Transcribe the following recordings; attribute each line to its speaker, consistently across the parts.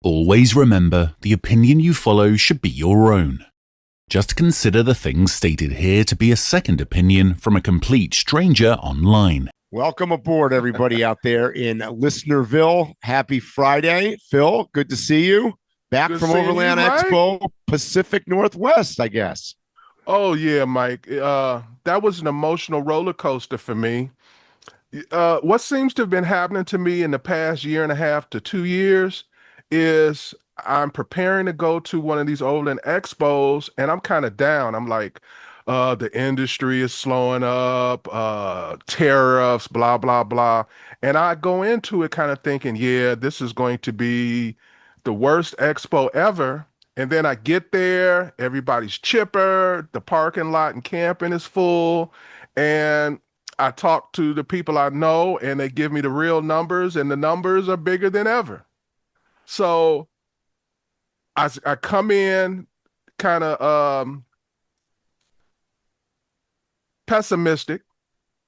Speaker 1: Always remember, the opinion you follow should be your own. Just consider the things stated here to be a second opinion from a complete stranger online.
Speaker 2: Welcome aboard, everybody out there in Listenerville. Happy Friday. Phil, good to see you. Back
Speaker 3: Good
Speaker 2: from
Speaker 3: seeing
Speaker 2: Overland
Speaker 3: you, Mike.
Speaker 2: Expo Pacific Northwest, I guess.
Speaker 3: Oh, yeah, Mike. That was an emotional roller coaster for me. What seems to have been happening to me in the past year and a half to 2 years is I'm preparing to go to one of these Overland Expos, and I'm kind of down. I'm like, the industry is slowing up, tariffs, blah, blah, blah. And I go into it kind of thinking, yeah, this is going to be the worst expo ever. And then I get there, everybody's chipper, the parking lot and camping is full. And I talk to the people I know, and they give me the real numbers, and the numbers are bigger than ever. So I come in kind of pessimistic,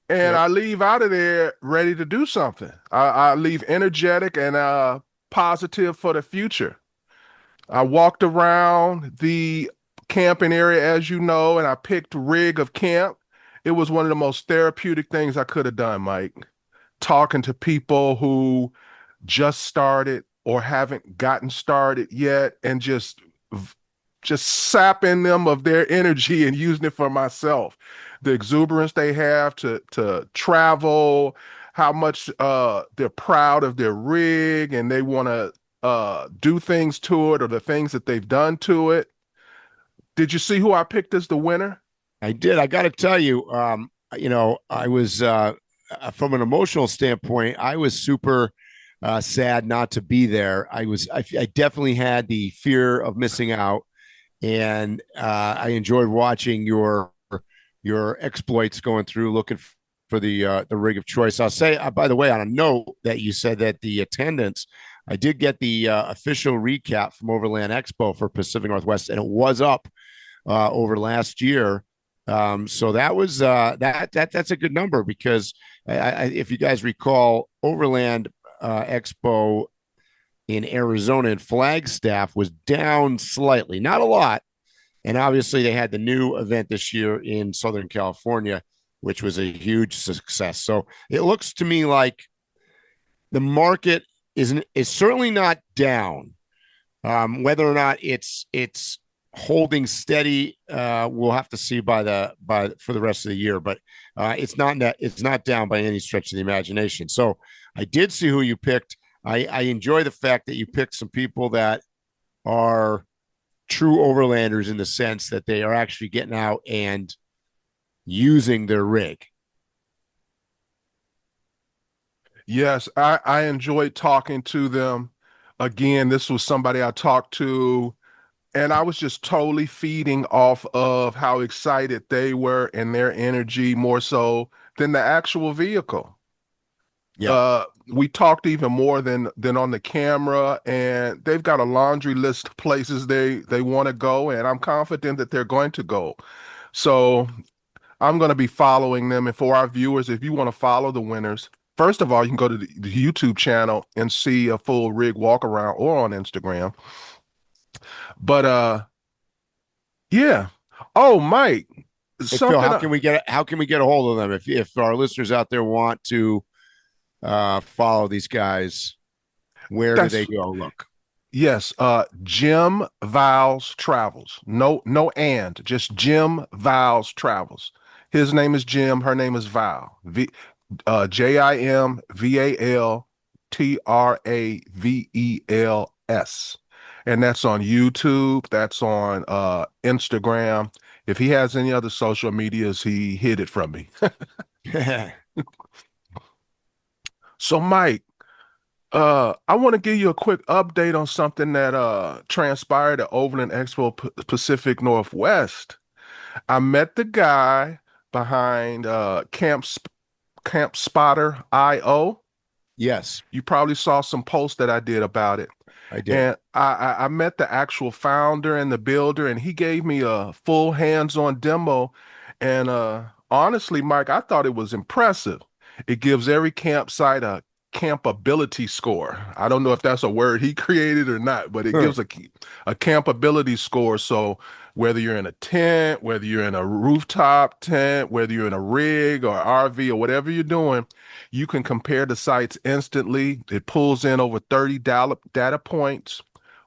Speaker 3: and
Speaker 2: Yep.
Speaker 3: I leave out of there ready to do something. I leave energetic and positive for the future. I walked around the camping area, as you know, and I picked rig of camp. It was one of the most therapeutic things I could have done, Mike. Talking to people who just started or haven't gotten started yet, and just sapping them of their energy and using it for myself. The exuberance they have to travel, how much they're proud of their rig and they want to do things to it or the things that they've done to it. Did you see who I picked as the winner?
Speaker 2: I did. I got to tell you, I was, from an emotional standpoint, I was super sad not to be there. I definitely had the fear of missing out, and I enjoyed watching your exploits going through, looking for the rig of choice. I'll say, by the way, on a note that you said that the attendance, I did get the official recap from Overland Expo for Pacific Northwest, and it was up over last year. So that was that's a good number because if you guys recall, Overland Expo in Arizona and Flagstaff was down slightly, not a lot. And obviously they had the new event this year in Southern California, which was a huge success. So it looks to me like the market is certainly not down. Whether or not it's holding steady, we'll have to see for the rest of the year. But it's not down by any stretch of the imagination. So I did see who you picked. I enjoy the fact that you picked some people that are true overlanders in the sense that they are actually getting out and using their rig.
Speaker 3: Yes, I enjoyed talking to them. Again, this was somebody I talked to, and I was just totally feeding off of how excited they were and their energy more so than the actual vehicle.
Speaker 2: Yeah.
Speaker 3: We talked even more than on the camera, and they've got a laundry list of places they want to go, and I'm confident that they're going to go. So I'm going to be following them. And for our viewers, if you want to follow the winners, first of all, you can go to the YouTube channel and see a full rig walk around, or on Instagram. But yeah. Oh, Mike,
Speaker 2: Hey, Phil, how can we get a hold of them if our listeners out there want to follow these guys? Where do they go look?
Speaker 3: Yes, Jim Viles Travels. No, just Jim Viles Travels. His name is Jim, her name is Val. JimValTravels. And that's on YouTube, that's on Instagram. If he has any other social medias, he hid it from me. So Mike, I want to give you a quick update on something that transpired at Overland Expo Pacific Northwest. I met the guy behind Camp Spotter IO.
Speaker 2: Yes,
Speaker 3: You probably saw some posts that I did about it.
Speaker 2: I did.
Speaker 3: And I met the actual founder and the builder, and he gave me a full hands-on demo. And honestly, Mike, I thought it was impressive. It gives every campsite a campability score. I don't know if that's a word he created or not, but it gives a campability score. So whether you're in a tent, whether you're in a rooftop tent, whether you're in a rig or RV or whatever you're doing, you can compare the sites instantly. It pulls in over 30 data points,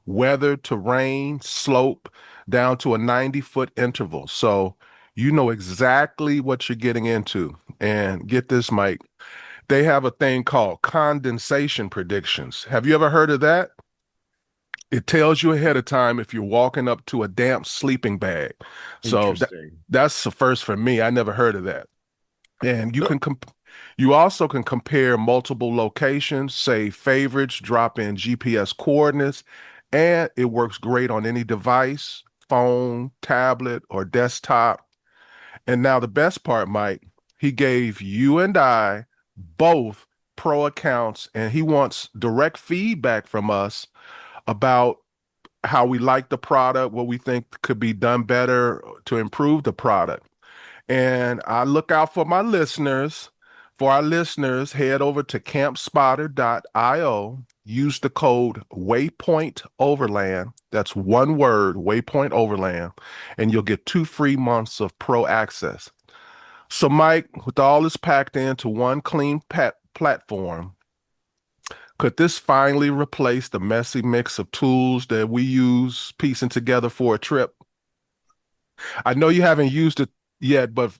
Speaker 3: weather, terrain, slope, down to a 90-foot interval. So you know exactly what you're getting into. And get this, Mike, they have a thing called condensation predictions. Have you ever heard of that? It tells you ahead of time if you're walking up to a damp sleeping bag. So that's the first for me. I never heard of that. And you also can compare multiple locations, say favorites, drop in GPS coordinates, and it works great on any device, phone, tablet, or desktop. And now the best part, Mike, he gave you and I both pro accounts, and he wants direct feedback from us about how we like the product, what we think could be done better to improve the product. And I look out for my listeners. For our listeners, head over to campspotter.io, use the code Waypoint Overland. That's one word, Waypoint Overland, and you'll get 2 free months of pro access. So, Mike, with all this packed into one clean platform, could this finally replace the messy mix of tools that we use piecing together for a trip? I know you haven't used it yet, but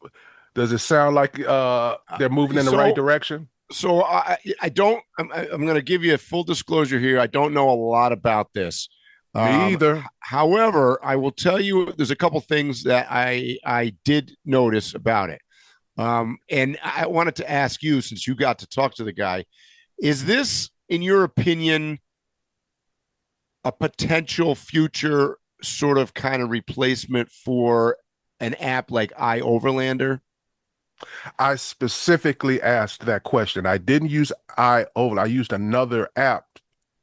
Speaker 3: does it sound like they're moving in the right direction?
Speaker 2: So I'm going to give you a full disclosure here. I don't know a lot about this.
Speaker 3: Me either.
Speaker 2: However, I will tell you there's a couple things that I did notice about it. And I wanted to ask you, since you got to talk to the guy, is this, in your opinion, a potential future sort of kind of replacement for an app like iOverlander?
Speaker 3: I specifically asked that question. I didn't use iOverlander. I used another app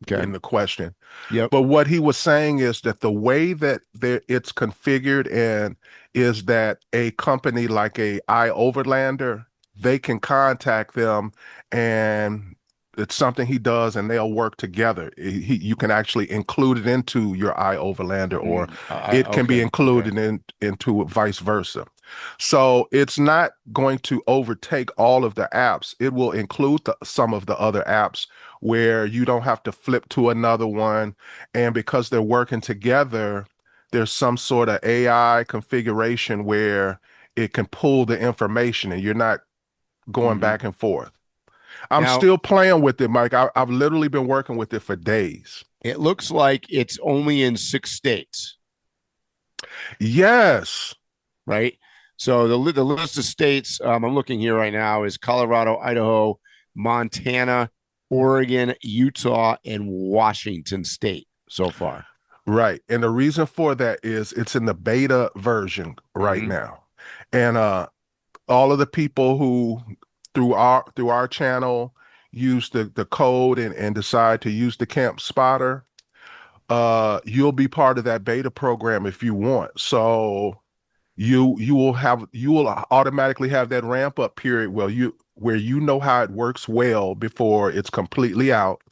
Speaker 3: in the question.
Speaker 2: Yep.
Speaker 3: But what he was saying is that the way that it's configured and is that a company like a iOverlander, they can contact them and it's something he does and they'll work together. You can actually include it into your iOverlander or it can be included into vice versa. So it's not going to overtake all of the apps. It will include some of the other apps where you don't have to flip to another one. And because they're working together, there's some sort of AI configuration where it can pull the information and you're not going back and forth. I'm still playing with it, Mike. I've literally been working with it for days.
Speaker 2: It looks like it's only in 6 states.
Speaker 3: Yes.
Speaker 2: Right. So the list of states I'm looking here right now is Colorado, Idaho, Montana, Oregon, Utah, and Washington State so far.
Speaker 3: Right. And the reason for that is it's in the beta version right now. And all of the people who through our channel use the code and decide to use the Camp Spotter, you'll be part of that beta program if you want. So you will automatically have that ramp up period where you know how it works well before it's completely out,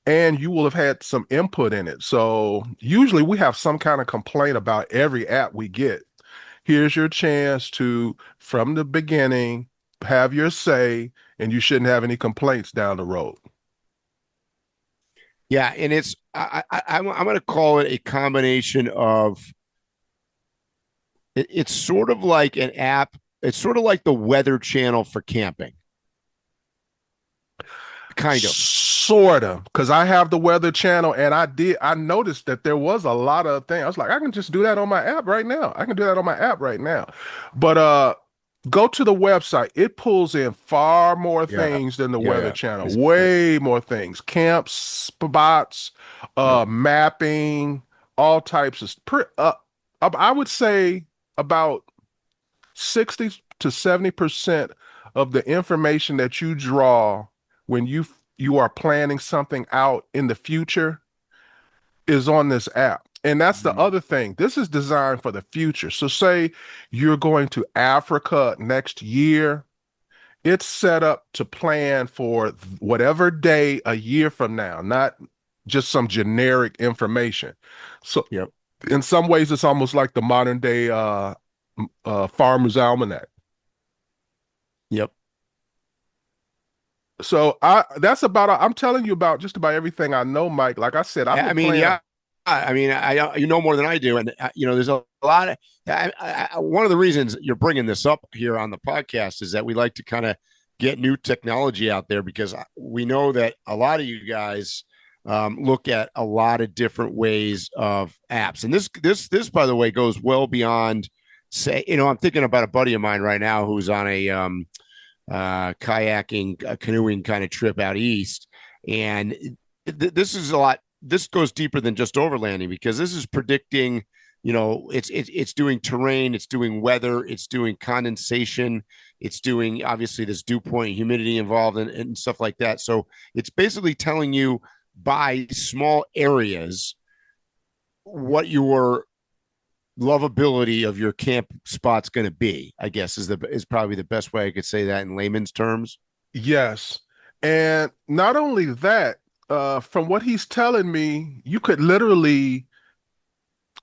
Speaker 3: and you will have had some input in it. So usually we have some kind of complaint about every app we get. Here's your chance to, from the beginning, have your say, and you shouldn't have any complaints down the road.
Speaker 2: Yeah, and it's I'm going to call it a combination of. It's sort of like an app. It's sort of like the Weather Channel for camping. Kind of.
Speaker 3: Sort of. Because I have the Weather Channel and I noticed that there was a lot of things. I was like, I can just do that on my app right now. But go to the website. It pulls in far more things than the Weather Channel. Way more things. Camp spots, mapping, all types of I would say about 60 to 70% of the information that you draw when you are planning something out in the future is on this app. And that's the other thing. This is designed for the future. So say you're going to Africa next year, it's set up to plan for whatever day a year from now, not just some generic information. So
Speaker 2: Yep.
Speaker 3: in some ways, it's almost like the modern day Farmer's Almanac.
Speaker 2: Yep.
Speaker 3: So I'm telling you about just about everything I know, Mike. Like I said, I've been playing.
Speaker 2: Yeah. I mean, you know more than I do, and there's a lot of. One of the reasons you're bringing this up here on the podcast is that we like to kind of get new technology out there, because we know that a lot of you guys look at a lot of different ways of apps, and this by the way goes well beyond. Say, I'm thinking about a buddy of mine right now who's on a kayaking, canoeing kind of trip out east, and this is a lot. This goes deeper than just overlanding, because this is predicting, it's doing terrain, it's doing weather, it's doing condensation, it's doing, obviously there's dew point, humidity involved, and stuff like that. So it's basically telling you by small areas what your lovability of your camp spot's going to be, I guess is probably the best way I could say that in layman's terms.
Speaker 3: Yes. And not only that, from what he's telling me, you could literally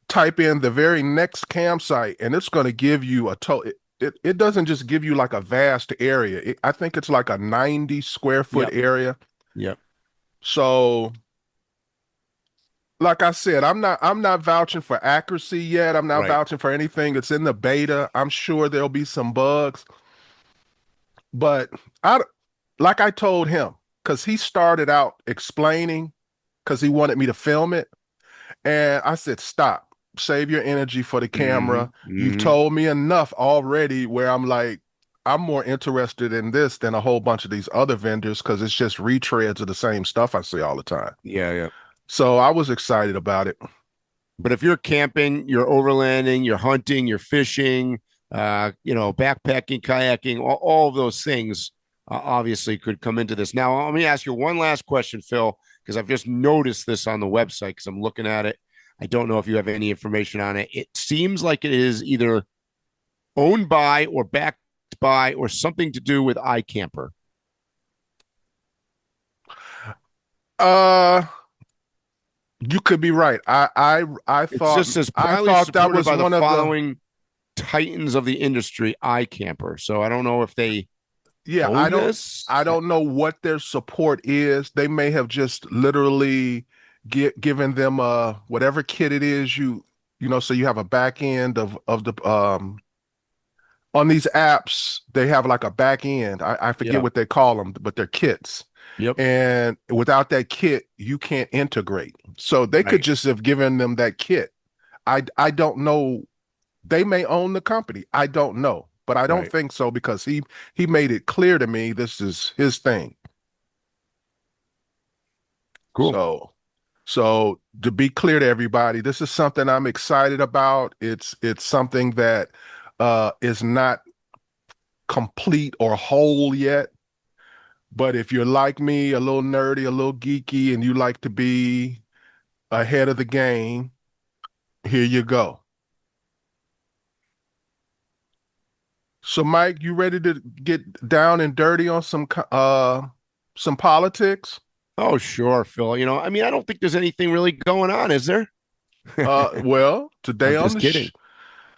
Speaker 3: type in the very next campsite and it's going to give you a total. It doesn't just give you like a vast area. I think it's like a 90 square foot area.
Speaker 2: Yep.
Speaker 3: So like I said, I'm not vouching for accuracy yet. I'm not vouching for anything. It's in the beta. I'm sure there'll be some bugs. But like I told him, because he started out explaining, because he wanted me to film it. And I said, stop, save your energy for the camera.
Speaker 2: Mm-hmm.
Speaker 3: You've told me enough already where I'm like, I'm more interested in this than a whole bunch of these other vendors, because it's just retreads of the same stuff I see all the time.
Speaker 2: Yeah.
Speaker 3: So I was excited about it.
Speaker 2: But if you're camping, you're overlanding, you're hunting, you're fishing, backpacking, kayaking, all of those things obviously could come into this. Now, let me ask you one last question, Phil, because I've just noticed this on the website because I'm looking at it. I don't know if you have any information on it. It seems like it is either owned by or backed by or something to do with iCamper.
Speaker 3: You could be right. I thought
Speaker 2: just says
Speaker 3: I thought that was
Speaker 2: by
Speaker 3: one
Speaker 2: the
Speaker 3: of
Speaker 2: following titans of the industry, iCamper. So I don't know if they
Speaker 3: I don't know what their support is. They may have just literally given them whatever kit it is so you have a back end of the on these apps, they have like a back end. I forget what they call them, but they're kits.
Speaker 2: Yep.
Speaker 3: And without that kit, you can't integrate. So they could just have given them that kit. I don't know. They may own the company. I don't know, but I don't think so, because he made it clear to me this is his thing.
Speaker 2: Cool.
Speaker 3: So to be clear to everybody, this is something I'm excited about. It's something that is not complete or whole yet. But if you're like me, a little nerdy, a little geeky, and you like to be ahead of the game, here you go. So, Mike, you ready to get down and dirty on some politics?
Speaker 2: Oh, sure, Phil. I don't think there's anything really going on, is there?
Speaker 3: Well, today
Speaker 2: I'm
Speaker 3: on
Speaker 2: just kidding.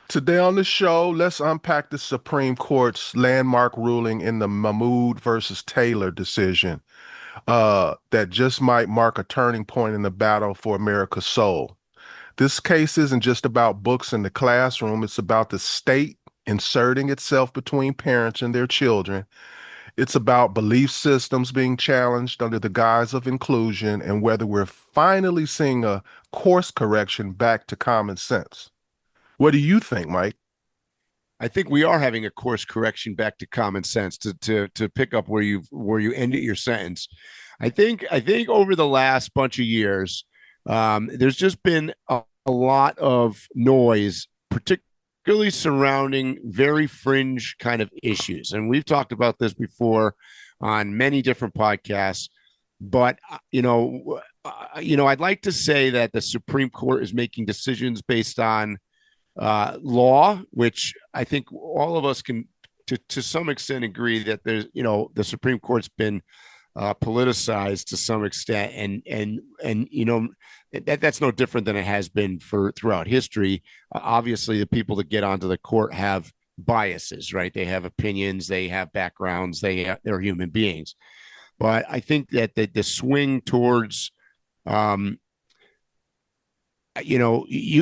Speaker 3: Today on the show, let's unpack the Supreme Court's landmark ruling in the Mahmoud versus Taylor decision that just might mark a turning point in the battle for America's soul. This case isn't just about books in the classroom. It's about the state inserting itself between parents and their children. It's about belief systems being challenged under the guise of inclusion, and whether we're finally seeing a course correction back to common sense. What do you think, Mike?
Speaker 2: I think we are having a course correction back to common sense, to pick up where you ended your sentence. I think over the last bunch of years, there's just been a lot of noise, particularly surrounding very fringe kind of issues. And we've talked about this before on many different podcasts. But, I'd like to say that the Supreme Court is making decisions based on law, which I think all of us can to some extent agree that there's, the Supreme Court's been politicized to some extent, and that's no different than it has been throughout history. Obviously, the people that get onto the court have biases, right? They have opinions, they have backgrounds, they're human beings. But I think that the swing towards, you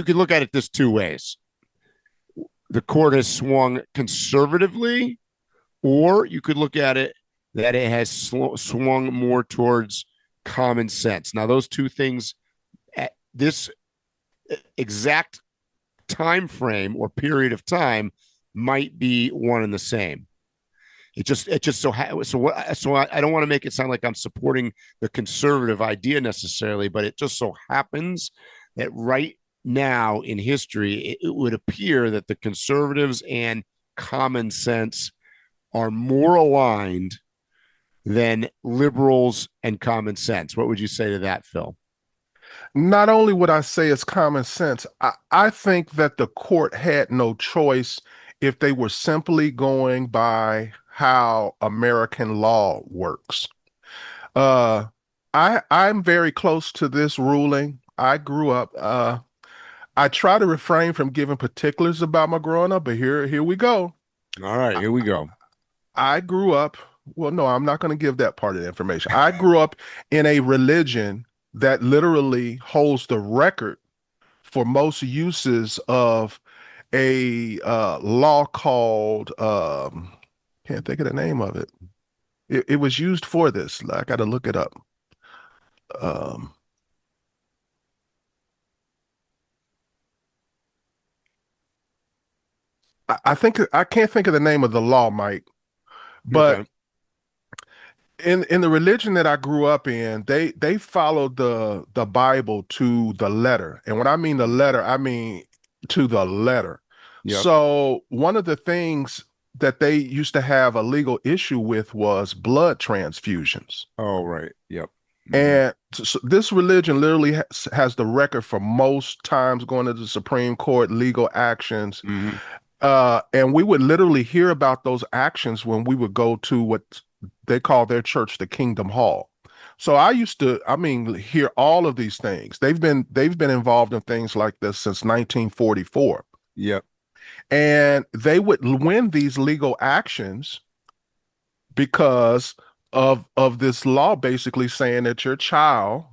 Speaker 2: could look at it this two ways. The court has swung conservatively, or you could look at it that it has swung more towards common sense. Now, those two things at this exact time frame or period of time might be one and the same. It just so I don't want to make it sound like I'm supporting the conservative idea necessarily, but it just so happens that right now in history, it would appear that the conservatives and common sense are more aligned than liberals and common sense. What would you say to that, Phil?
Speaker 3: Not only would I say it's common sense, I think that the court had no choice if they were simply going by how American law works. I'm very close to this ruling. I grew up, I try to refrain from giving particulars about my growing up, but here we go.
Speaker 2: All right, here we go.
Speaker 3: I grew up, well, no, I'm not going to give that part of the information. I grew up in a religion that literally holds the record for most uses of a law called, can't think of the name of it. It was used for this. I got to look it up. I think I can't think of the name of the law, Mike, but
Speaker 2: Okay.
Speaker 3: in the religion that I grew up in, they followed the Bible to the letter. And when I mean the letter, I mean to the letter.
Speaker 2: Yep.
Speaker 3: So one of the things that they used to have a legal issue with was blood transfusions.
Speaker 2: Oh, right. Yep.
Speaker 3: And so this religion literally has the record for most times going to the Supreme Court, legal actions.
Speaker 2: Mm-hmm.
Speaker 3: And we would literally hear about those actions when we would go to what they call their church, the Kingdom Hall. So I used to, hear all of these things. They've been involved in things like this since 1944.
Speaker 2: Yep.
Speaker 3: And they would win these legal actions because of this law basically saying that your child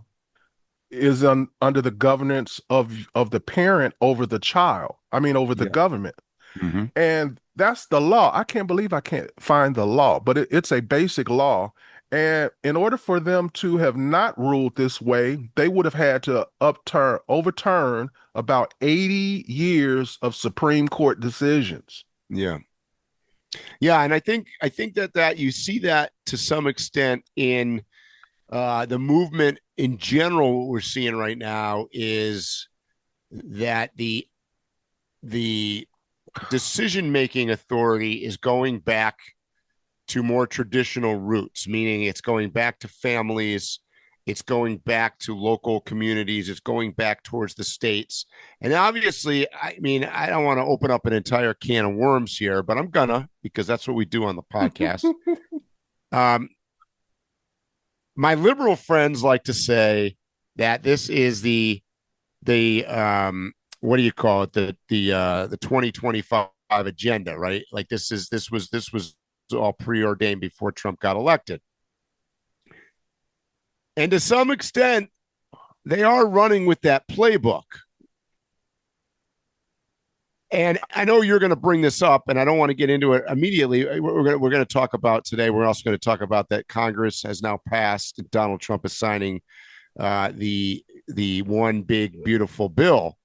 Speaker 3: is under the governance of the parent over the child. Over the government.
Speaker 2: Mm-hmm.
Speaker 3: And that's the law. I can't believe I can't find the law, but it's a basic law. And in order for them to have not ruled this way, they would have had to overturn about 80 years of Supreme Court decisions.
Speaker 2: Yeah. Yeah. And I think that you see that to some extent in the movement in general. What we're seeing right now is that the decision-making authority is going back to more traditional roots, meaning it's going back to families, it's going back to local communities, it's going back towards the states. And obviously, I don't want to open up an entire can of worms here, but I'm gonna, because that's what we do on the podcast. My liberal friends like to say that this is the what do you call it? The 2025 agenda, right? Like this was all preordained before Trump got elected. And to some extent, they are running with that playbook. And I know you're going to bring this up, and I don't want to get into it immediately. We're going to talk about today. We're also going to talk about that Congress has now passed, and Donald Trump is signing the one big beautiful bill.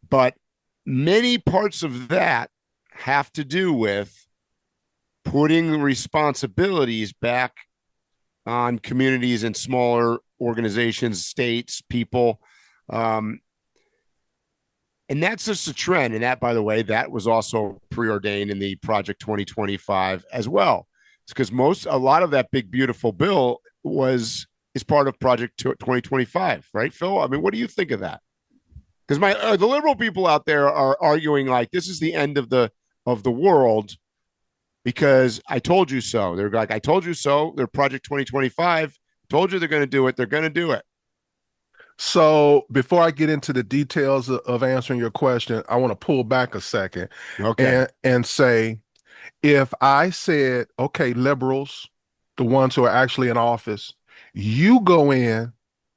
Speaker 2: But many parts of that have to do with putting the responsibilities back on communities and smaller organizations, states, people. And that's just a trend. And that, by the way, that was also preordained in the Project 2025 as well. It's because a lot of that big, beautiful bill is part of Project 2025, right, Phil? What do you think of that? Because the liberal people out there are arguing like this is the end of the world, because I told you so. They're like, I told you so. They're Project 2025. Told you they're going to do it. They're going to do it.
Speaker 3: So before I get into the details of answering your question, I want to pull back a second and say, if I said, okay, liberals, the ones who are actually in office, you go in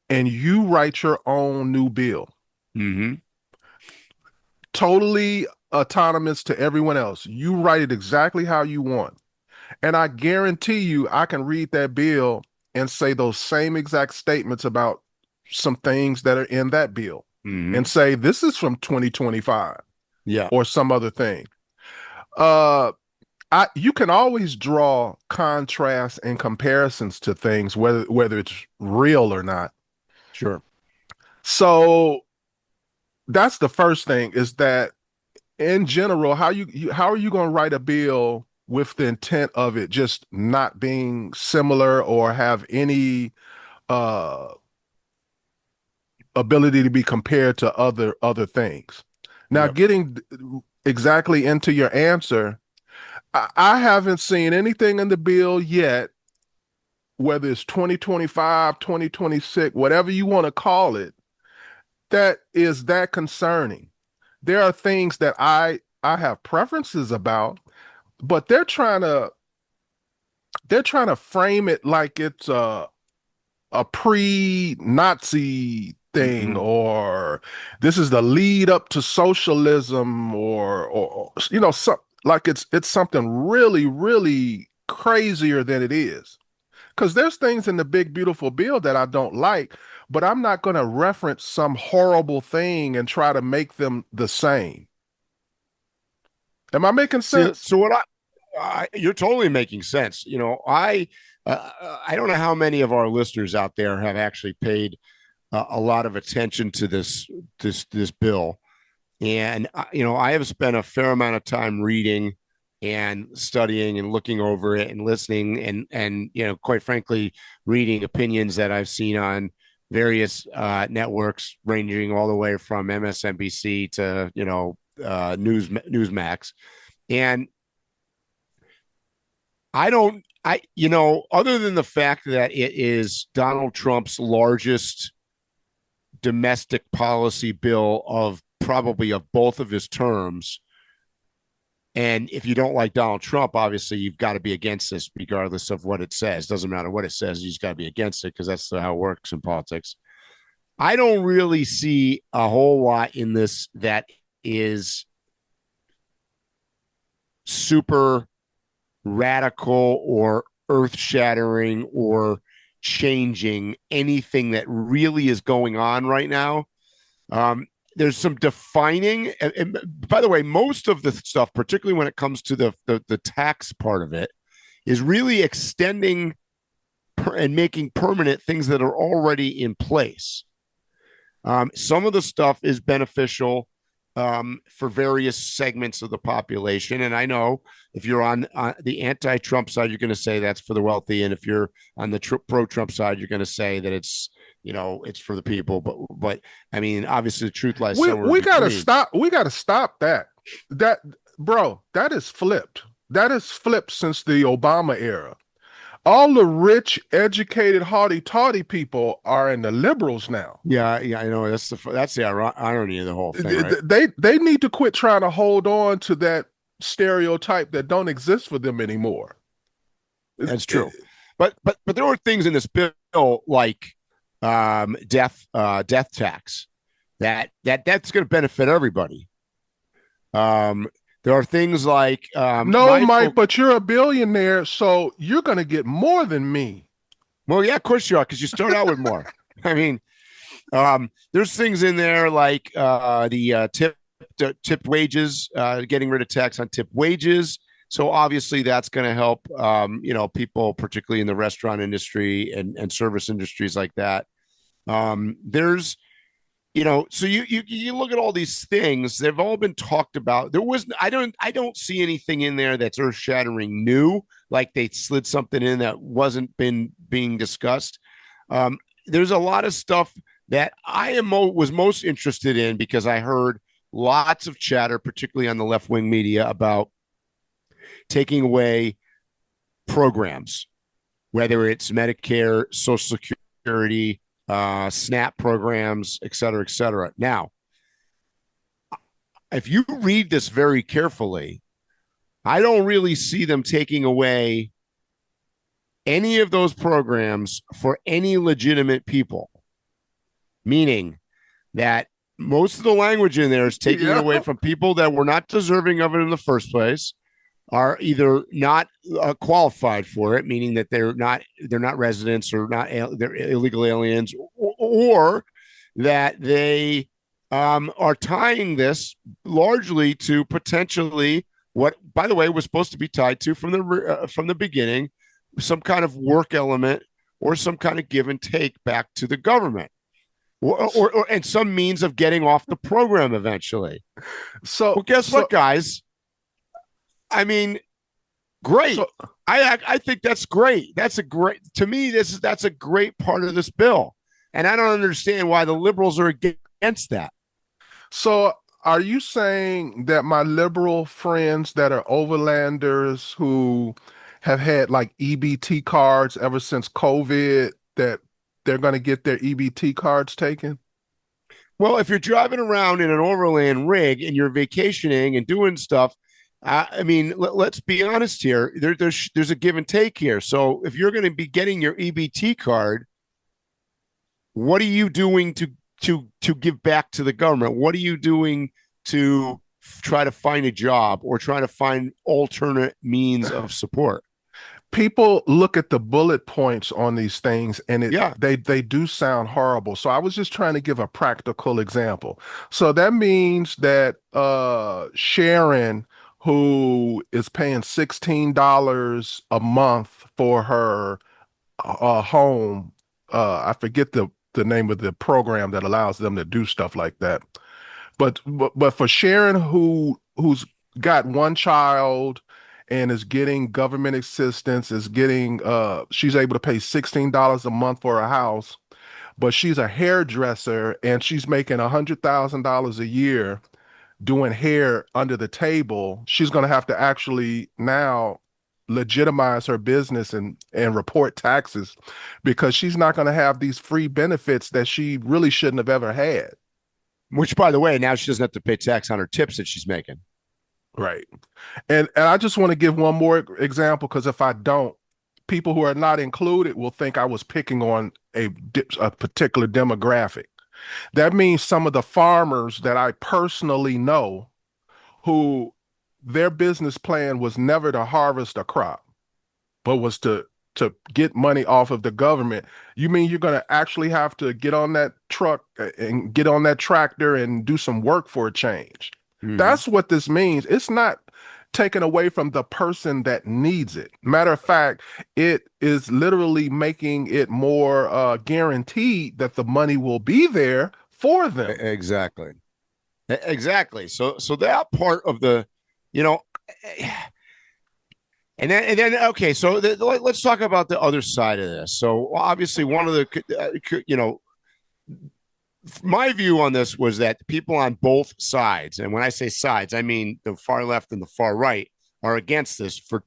Speaker 3: and you write your own new bill.
Speaker 2: Mm-hmm.
Speaker 3: Totally autonomous to everyone else. You write it exactly how you want. And I guarantee you, I can read that bill and say those same exact statements about some things that are in that bill and say, this is from 2025 or some other thing. You can always draw contrasts and comparisons to things, whether it's real or not.
Speaker 2: Sure.
Speaker 3: So that's the first thing, is that in general, how are you going to write a bill with the intent of it just not being similar or have any ability to be compared to other things? Now, getting exactly into your answer, I haven't seen anything in the bill yet, whether it's 2025, 2026, whatever you want to call it, that is that concerning. There are things that I have preferences about, but they're trying to frame it like it's a pre-Nazi thing, or this is the lead up to socialism, or like it's something really, really crazier than it is. Because there's things in the big beautiful bill that I don't like, but I'm not going to reference some horrible thing and try to make them the same. Am I making sense?
Speaker 2: So what you're totally making sense. I don't know how many of our listeners out there have actually paid a lot of attention to this bill, and I have spent a fair amount of time reading and studying and looking over it and listening and quite frankly, reading opinions that I've seen on various networks, ranging all the way from MSNBC to Newsmax. And other than the fact that it is Donald Trump's largest domestic policy bill of both of his terms, and if you don't like Donald Trump, obviously you've got to be against this regardless of what it says. Doesn't matter what it says, you just got to be against it, because that's how it works in politics. I don't really see a whole lot in this that is super radical or earth-shattering or changing anything that really is going on right now. There's some defining, and by the way, most of the stuff, particularly when it comes to the tax part of it, is really extending and making permanent things that are already in place. Some of the stuff is beneficial for various segments of the population. And I know if you're on the anti-Trump side, you're going to say that's for the wealthy. And if you're on the pro-Trump side, you're going to say that it's for the people. But I mean, obviously the truth lies somewhere.
Speaker 3: We got to stop. We got to stop that. That is flipped. That is flipped since the Obama era. All the rich, educated, haughty-taughty people are in the liberals now.
Speaker 2: Yeah, I know. That's the irony of the whole thing. Right?
Speaker 3: They need to quit trying to hold on to that stereotype that don't exist for them anymore.
Speaker 2: That's true. But there are things in this bill like death tax that's going to benefit everybody. There are things like
Speaker 3: Mike, but you're a billionaire, so you're going to get more than me.
Speaker 2: Well, yeah, of course you are, because you start out with more. I mean, there's things in there like the tipped wages, getting rid of tax on tipped wages. So obviously that's going to help people, particularly in the restaurant industry and service industries like that. There's so you look at all these things, they've all been talked about. I don't see anything in there that's earth-shattering new, like they slid something in that wasn't being discussed. There's a lot of stuff that I was most interested in, because I heard lots of chatter, particularly on the left-wing media, about taking away programs, whether it's Medicare, Social Security, SNAP programs, et cetera, et cetera. Now, if you read this very carefully, I don't really see them taking away any of those programs for any legitimate people, meaning that most of the language in there is taking it away from people that were not deserving of it in the first place, are either not qualified for it, meaning that they're not residents or they're illegal aliens, or that they are tying this largely to potentially what, by the way, was supposed to be tied to from the beginning, some kind of work element or some kind of give and take back to the government, or and some means of getting off the program eventually.
Speaker 3: So,
Speaker 2: well, guess what, guys? I mean, great. So, I think that's great. That's a great part of this bill, and I don't understand why the liberals are against that.
Speaker 3: So, are you saying that my liberal friends that are overlanders who have had like EBT cards ever since COVID, that they're going to get their EBT cards taken?
Speaker 2: Well, if you're driving around in an overland rig and you're vacationing and doing stuff, I mean, let's be honest here. There's a give and take here. So if you're going to be getting your EBT card, what are you doing to give back to the government? What are you doing to try to find a job or try to find alternate means of support?
Speaker 3: People look at the bullet points on these things and they do sound horrible. So I was just trying to give a practical example. So that means that Sharon, who is paying $16 a month for her home, I forget the name of the program that allows them to do stuff like that. But for Sharon, who's got one child and is getting government assistance, is getting she's able to pay $16 a month for a house, but she's a hairdresser and she's making $100,000 a year doing hair under the table. She's going to have to actually now legitimize her business and report taxes, because she's not going to have these free benefits that she really shouldn't have ever had.
Speaker 2: Which, by the way, now she doesn't have to pay tax on her tips that she's making.
Speaker 3: Right. And I just want to give one more example, because if I don't, people who are not included will think I was picking on a particular demographic. That means some of the farmers that I personally know, who their business plan was never to harvest a crop, but was to get money off of the government. You mean you're going to actually have to get on that truck and get on that tractor and do some work for a change? Mm-hmm. That's what this means. It's not taken away from the person that needs it. Matter of fact, it is literally making it more guaranteed that the money will be there for them.
Speaker 2: Exactly. So that part of the, and then okay, so let's talk about the other side of this. So obviously, one of the, my view on this was that the people on both sides, and when I say sides, I mean the far left and the far right, are against this for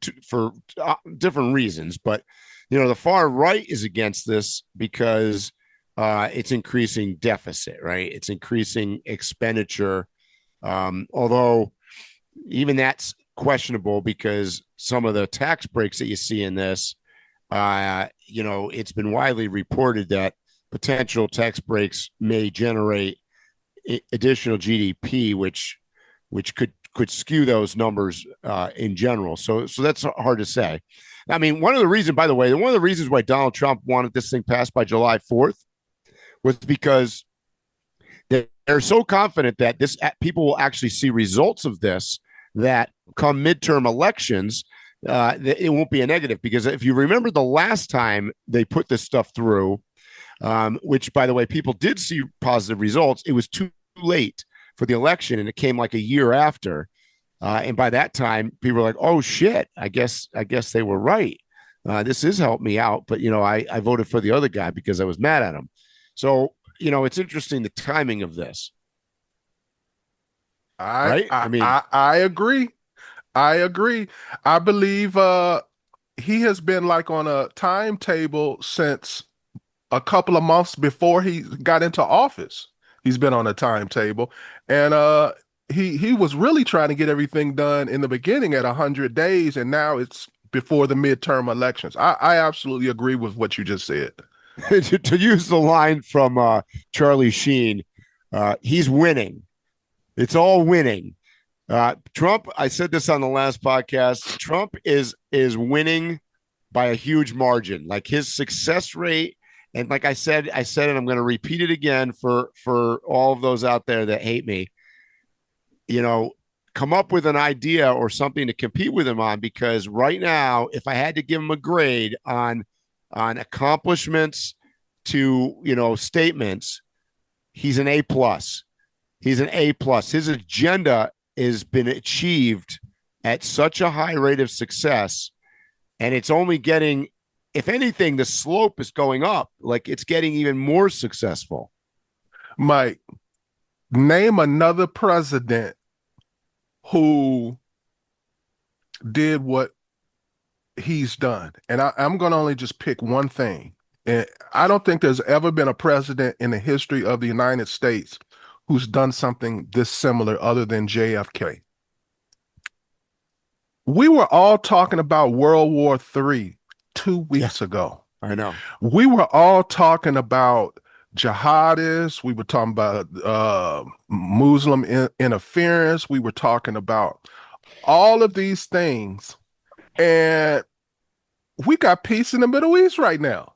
Speaker 2: different reasons. But the far right is against this because it's increasing deficit, right? It's increasing expenditure, although even that's questionable, because some of the tax breaks that you see in this, it's been widely reported that potential tax breaks may generate additional GDP, which could skew those numbers in general. So that's hard to say. I mean, one of the reasons why Donald Trump wanted this thing passed by July 4th was because they're so confident that people will actually see results of this, that come midterm elections, it won't be a negative. Because if you remember the last time they put this stuff through, which, by the way, people did see positive results, it was too late for the election, and it came like a year after. And by that time, people were like, "Oh shit! I guess they were right. This is helped me out." But I voted for the other guy because I was mad at him. So it's interesting, the timing of this.
Speaker 3: I agree. I agree. I believe he has been like on a timetable since a couple of months before he got into office. He's been on a timetable, and he was really trying to get everything done in the beginning at 100 days, and now it's before the midterm elections. I absolutely agree with what you just said.
Speaker 2: To use the line from Charlie Sheen, he's winning. It's all winning. Trump, I said this on the last podcast. Trump is winning by a huge margin. Like his success rate, and like I said, and I'm going to repeat it again for all of those out there that hate me. Come up with an idea or something to compete with him on, because right now, if I had to give him a grade on accomplishments to statements, he's an A plus. He's an A plus. His agenda has been achieved at such a high rate of success, and it's only getting, if anything, the slope is going up. Like it's getting even more successful.
Speaker 3: Mike, name another president who did what he's done. And I'm going to only just pick one thing. And I don't think there's ever been a president in the history of the United States who's done something this similar other than JFK. We were all talking about World War III 2 weeks ago.
Speaker 2: I know.
Speaker 3: We were all talking about jihadists. We were talking about Muslim interference. We were talking about all of these things. And we got peace in the Middle East right now.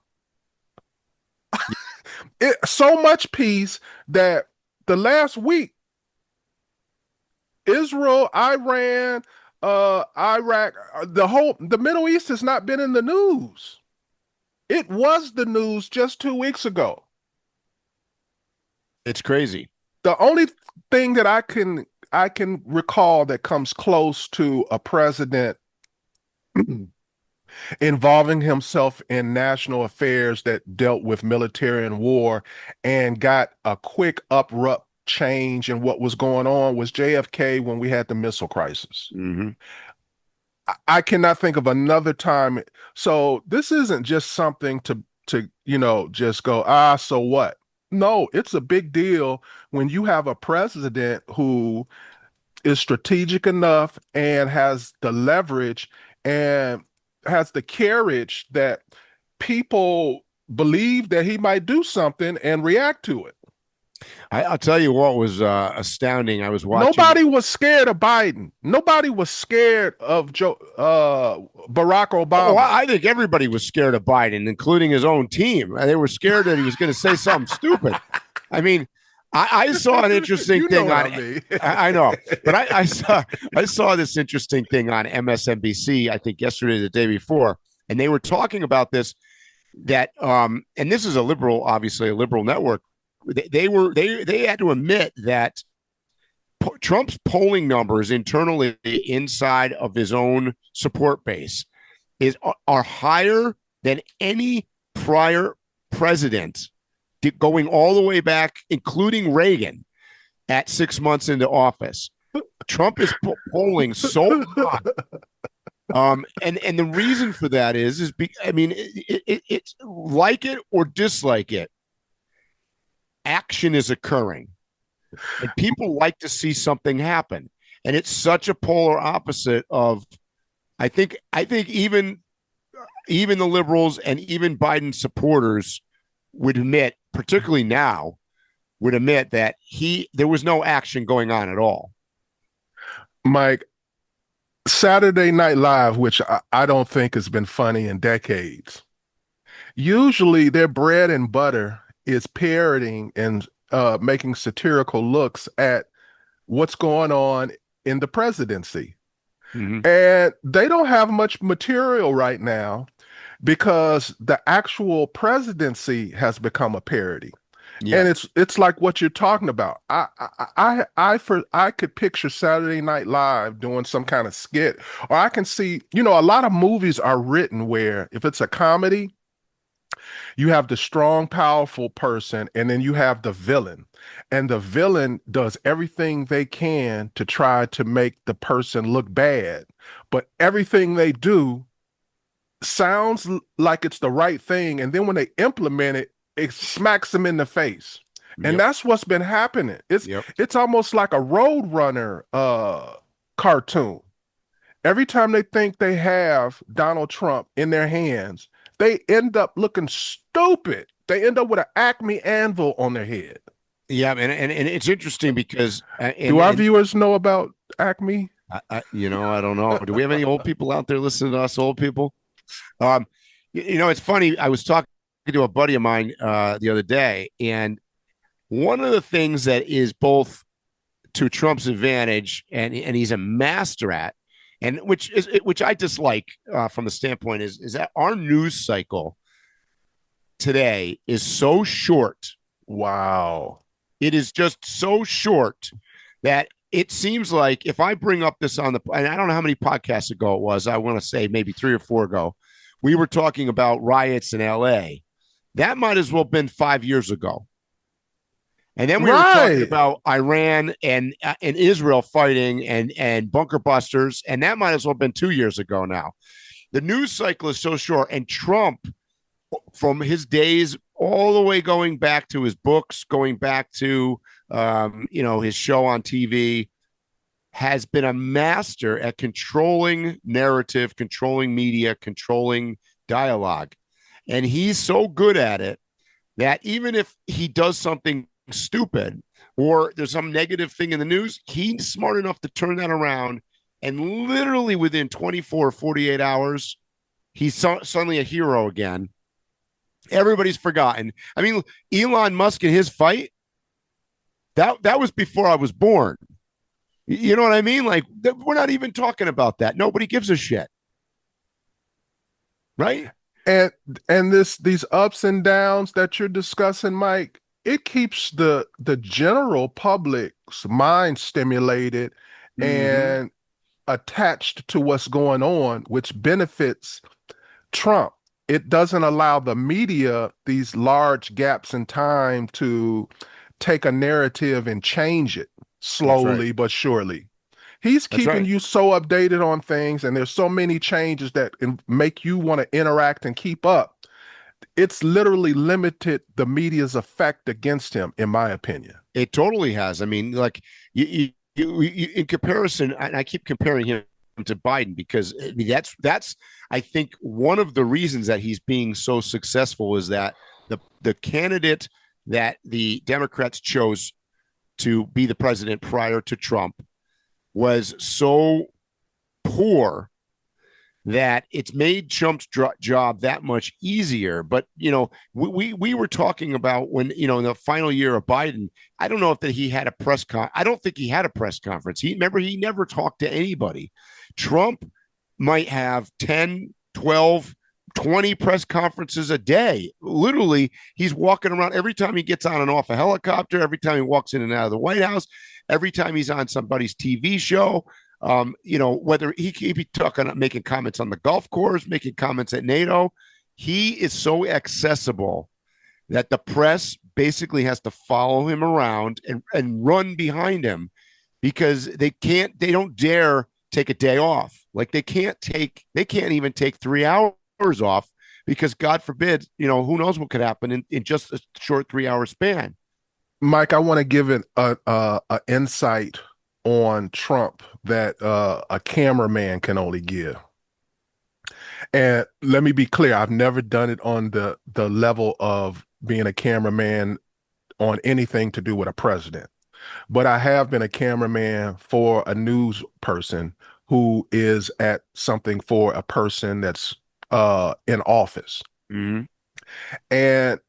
Speaker 3: So much peace that the last week, Israel, Iran, Iraq, the Middle East has not been in the news. It was the news just 2 weeks ago.
Speaker 2: It's crazy.
Speaker 3: The only thing that I can recall that comes close to a president involving himself in national affairs that dealt with military and war and got a quick abrupt change in what was going on was JFK when we had the missile crisis.
Speaker 2: Mm-hmm.
Speaker 3: I cannot think of another time. So this isn't just something to just go, so what? No, it's a big deal when you have a president who is strategic enough and has the leverage and has the carriage that people believe that he might do something and react to it.
Speaker 2: I'll tell you what was astounding. I was watching.
Speaker 3: Nobody was scared of Biden. Nobody was scared of Barack Obama.
Speaker 2: Oh, I think everybody was scared of Biden, including his own team. They were scared that he was going to say something stupid. I mean, I saw an interesting thing on. I know, but I saw this interesting thing on MSNBC. I think yesterday, or the day before, and they were talking about this. That and this is obviously a liberal network. They had to admit that Trump's polling numbers internally inside of his own support base are higher than any prior president, going all the way back, including Reagan, at 6 months into office. Trump is polling so high. And the reason for that is it's like it or dislike it, action is occurring, and people like to see something happen. And it's such a polar opposite of, I think even the liberals and even Biden supporters would admit, particularly now, that there was no action going on at all.
Speaker 3: Mike, Saturday Night Live, which I don't think has been funny in decades, usually their bread and butter is parroting and making satirical looks at what's going on in the presidency. Mm-hmm. And they don't have much material right now because the actual presidency has become a parody. Yeah. And it's like what you're talking about. I could picture Saturday Night Live doing some kind of skit, or I can see, a lot of movies are written where if it's a comedy, You have the strong, powerful person, and then you have the villain. And the villain does everything they can to try to make the person look bad. But everything they do sounds like it's the right thing. And then when they implement it, it smacks them in the face. And
Speaker 2: Yep.
Speaker 3: that's what's been happening. It's almost like a Roadrunner cartoon. Every time they think they have Donald Trump in their hands, they end up looking stupid. They end up with an Acme anvil on their head.
Speaker 2: Yeah, and it's interesting because
Speaker 3: do our viewers know about Acme?
Speaker 2: I don't know. Do we have any old people out there listening to us, old people? It's funny. I was talking to a buddy of mine the other day, and one of the things that is both to Trump's advantage and he's a master at, and which I dislike from the standpoint is that our news cycle today is so short.
Speaker 3: Wow.
Speaker 2: It is just so short that it seems like if I bring up this and I don't know how many podcasts ago it was, I want to say maybe 3 or 4 ago, we were talking about riots in LA. That might as well have been 5 years ago. And then we were talking about Iran and Israel fighting and bunker busters, and that might as well have been 2 years ago now. The news cycle is so short, and Trump, from his days all the way going back to his books, going back to his show on TV, has been a master at controlling narrative, controlling media, controlling dialogue. And he's so good at it that even if he does something stupid or there's some negative thing in the news, he's smart enough to turn that around, and literally within 24 or 48 hours, he's suddenly a hero again. Everybody's forgotten. I mean, Elon Musk and his fight, that was before I was born. You know what I mean? Like, we're not even talking about that. Nobody gives a shit. Right?
Speaker 3: And these ups and downs that you're discussing, Mike, it keeps the general public's mind stimulated and attached to what's going on, which benefits Trump. It doesn't allow the media these large gaps in time to take a narrative and change it slowly but surely. He's keeping you so updated on things, and there's so many changes that make you want to interact and keep up. It's literally limited the media's effect against him, in my opinion.
Speaker 2: It totally has. I mean, like you in comparison, and I keep comparing him to Biden because I mean, that's I think one of the reasons that he's being so successful is that the candidate that the Democrats chose to be the president prior to Trump was so poor that it's made Trump's job that much easier. But, we were talking about when, in the final year of Biden, I don't know if that he had a press I don't think he had a press conference. He never talked to anybody. Trump might have 10, 12, 20 press conferences a day. Literally, he's walking around every time he gets on and off a helicopter, every time he walks in and out of the White House, every time he's on somebody's TV show. Whether he be talking, making comments on the golf course, making comments at NATO, he is so accessible that the press basically has to follow him around and run behind him because they don't dare take a day off. Like they can't even take 3 hours off because God forbid, who knows what could happen in just a short 3 hour span.
Speaker 3: Mike, I want to give it a insight on Trump that a cameraman can only give. And let me be clear, I've never done it on the level of being a cameraman on anything to do with a president. But I have been a cameraman for a news person who is at something for a person that's in office.
Speaker 2: Mm-hmm.
Speaker 3: And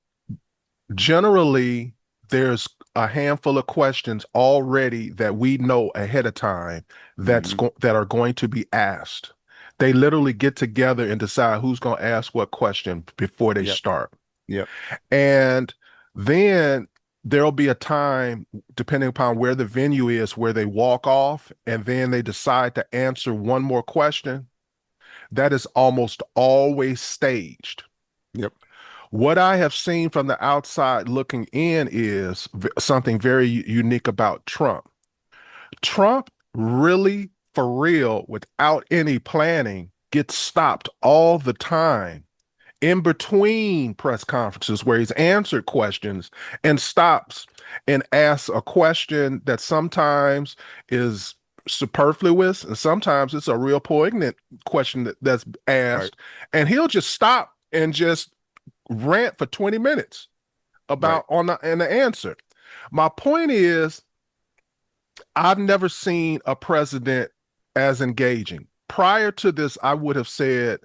Speaker 3: generally, there's a handful of questions already that we know ahead of time that are going to be asked. They literally get together and decide who's going to ask what question before they start.
Speaker 2: Yep.
Speaker 3: And then there'll be a time, depending upon where the venue is, where they walk off and then they decide to answer one more question. That is almost always staged.
Speaker 2: Yep.
Speaker 3: What I have seen from the outside looking in is something very unique about Trump. Trump really, for real, without any planning, gets stopped all the time in between press conferences where he's answered questions and stops and asks a question that sometimes is superfluous and sometimes it's a real poignant question that's asked. Right. And he'll just stop and just rant for 20 minutes about and the answer. My point is, I've never seen a president as engaging. Prior to this, I would have said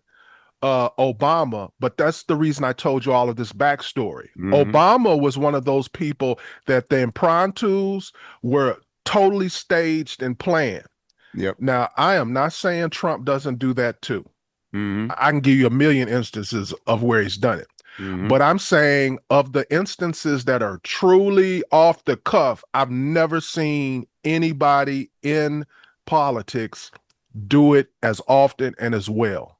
Speaker 3: Obama, but that's the reason I told you all of this backstory. Mm-hmm. Obama was one of those people that the impromptus were totally staged and planned.
Speaker 2: Yep.
Speaker 3: Now, I am not saying Trump doesn't do that too.
Speaker 2: Mm-hmm.
Speaker 3: I can give you a million instances of where he's done it. Mm-hmm. But I'm saying of the instances that are truly off the cuff, I've never seen anybody in politics do it as often and as well.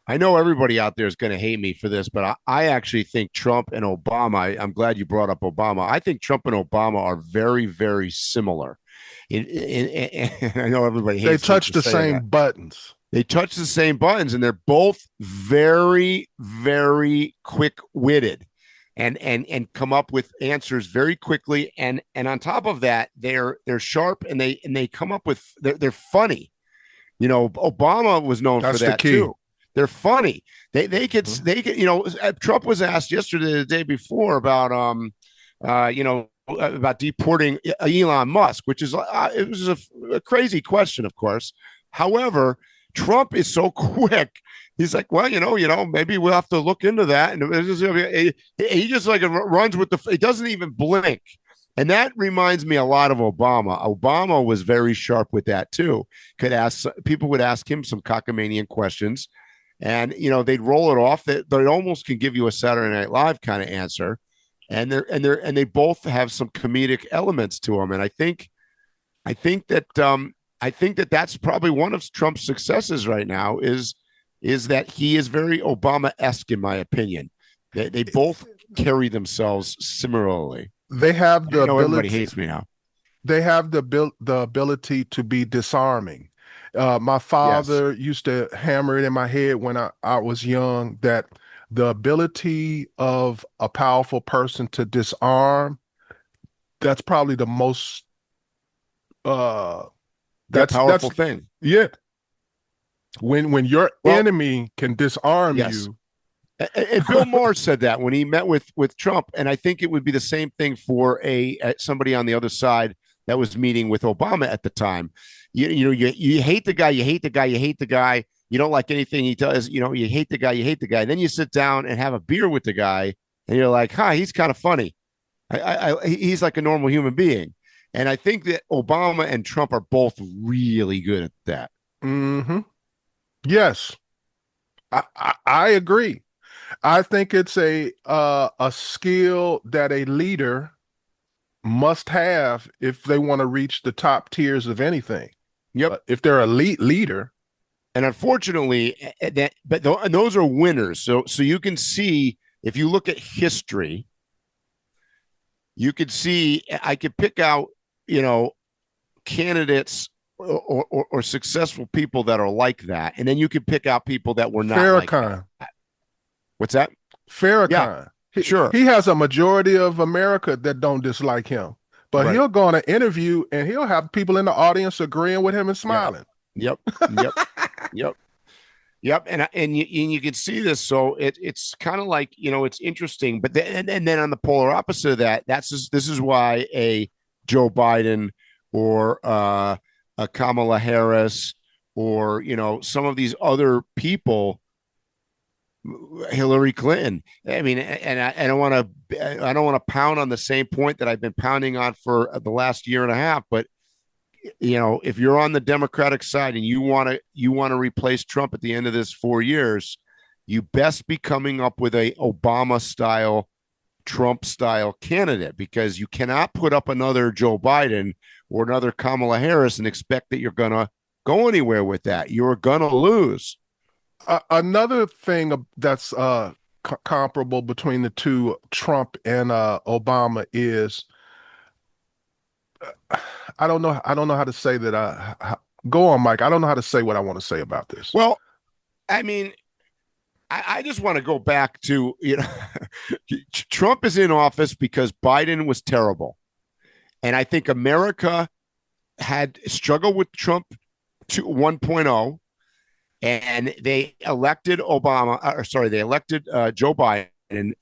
Speaker 2: I know everybody out there is going to hate me for this, but I actually think Trump and Obama, I'm glad you brought up Obama. I think Trump and Obama are very, very similar. I know everybody hates
Speaker 3: They touch the same buttons.
Speaker 2: They touch the same buttons, and they're both very, very quick-witted and come up with answers very quickly. And on top of that, they're sharp and they come up with they're funny. You know, Obama was known for that too. They're funny. They could you know, Trump was asked yesterday, the day before about you know, about deporting Elon Musk, which is it was a crazy question, of course. However, Trump is so quick. He's like, well, you know, maybe we'll have to look into that. And he just like runs with he doesn't even blink. And that reminds me a lot of Obama. Obama was very sharp with that too. People would ask him some cockamanian questions, and you know, they'd roll it off. They almost can give you a Saturday Night Live kind of answer, and they both have some comedic elements to them. And I think that that's probably one of Trump's successes right now is that he is very Obama-esque, in my opinion. They both carry themselves similarly.
Speaker 3: They have the ability.
Speaker 2: Everybody hates me now.
Speaker 3: They have the ability to be disarming. My father used to hammer it in my head when I was young that the ability of a powerful person to disarm, that's probably the most
Speaker 2: that's powerful thing.
Speaker 3: Yeah. When your enemy can disarm you.
Speaker 2: And Bill Maher said that when he met with Trump, and I think it would be the same thing for somebody on the other side that was meeting with Obama at the time. You hate the guy, you hate the guy, you hate the guy. You don't like anything he does. You know, you hate the guy, you hate the guy. Then you sit down and have a beer with the guy, and you're like, "Hi, he's kind of funny. He's like a normal human being." And I think that Obama and Trump are both really good at that.
Speaker 3: Mm-hmm. Yes, I agree. I think it's a skill that a leader must have if they want to reach the top tiers of anything.
Speaker 2: Yep.
Speaker 3: If they're an elite leader.
Speaker 2: And unfortunately, those are winners. So you can see, if you look at history, you could see, I could pick out, you know, candidates or successful people that are like that. And then you could pick out people that were not
Speaker 3: Farrakhan.
Speaker 2: like that. What's that?
Speaker 3: Farrakhan.
Speaker 2: Yeah, sure.
Speaker 3: He has a majority of America that don't dislike him. But he'll go on an interview and he'll have people in the audience agreeing with him and smiling.
Speaker 2: Yep. And you can see this. So it's kind of like, you know, it's interesting. But then on the polar opposite of that, this is why a Joe Biden or a Kamala Harris or, you know, some of these other people, Hillary Clinton. I mean, and I don't want to pound on the same point that I've been pounding on for the last year and a half. But, you know, if you're on the Democratic side and you want to replace Trump at the end of this 4 years, you best be coming up with a Obama style, Trump style candidate, because you cannot put up another Joe Biden or another Kamala Harris and expect that you're going to go anywhere with that. You're going to lose.
Speaker 3: Another thing that's comparable between the two, Trump and Obama, is I don't know. I don't know how to say that. Go on, Mike. I don't know how to say what I want to say about this.
Speaker 2: Well, I mean, I just want to go back to, Trump is in office because Biden was terrible. And I think America had struggled with Trump 1.0, and they elected Joe Biden,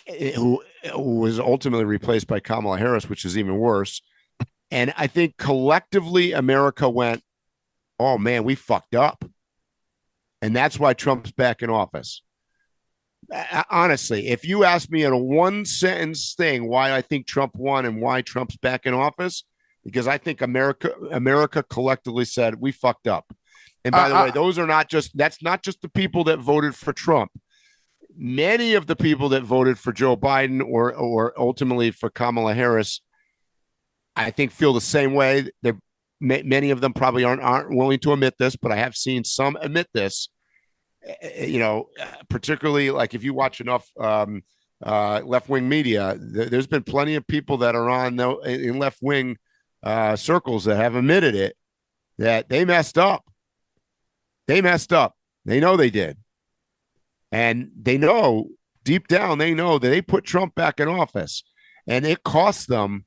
Speaker 2: who was ultimately replaced by Kamala Harris, which is even worse. And I think collectively America went, oh man, we fucked up. And that's why Trump's back in office. Honestly, if you ask me in a one sentence thing why I think Trump won and why Trump's back in office, because I think America collectively said we fucked up. And by the way, that's not just the people that voted for Trump. Many of the people that voted for Joe Biden or ultimately for Kamala Harris, I think, feel the same way. Many of them probably aren't willing to admit this, but I have seen some admit this. Particularly like if you watch enough left-wing media, there's been plenty of people that are in left-wing circles that have admitted it, that they messed up. They messed up. They know they did. And they know, deep down, they know that they put Trump back in office. And it cost them,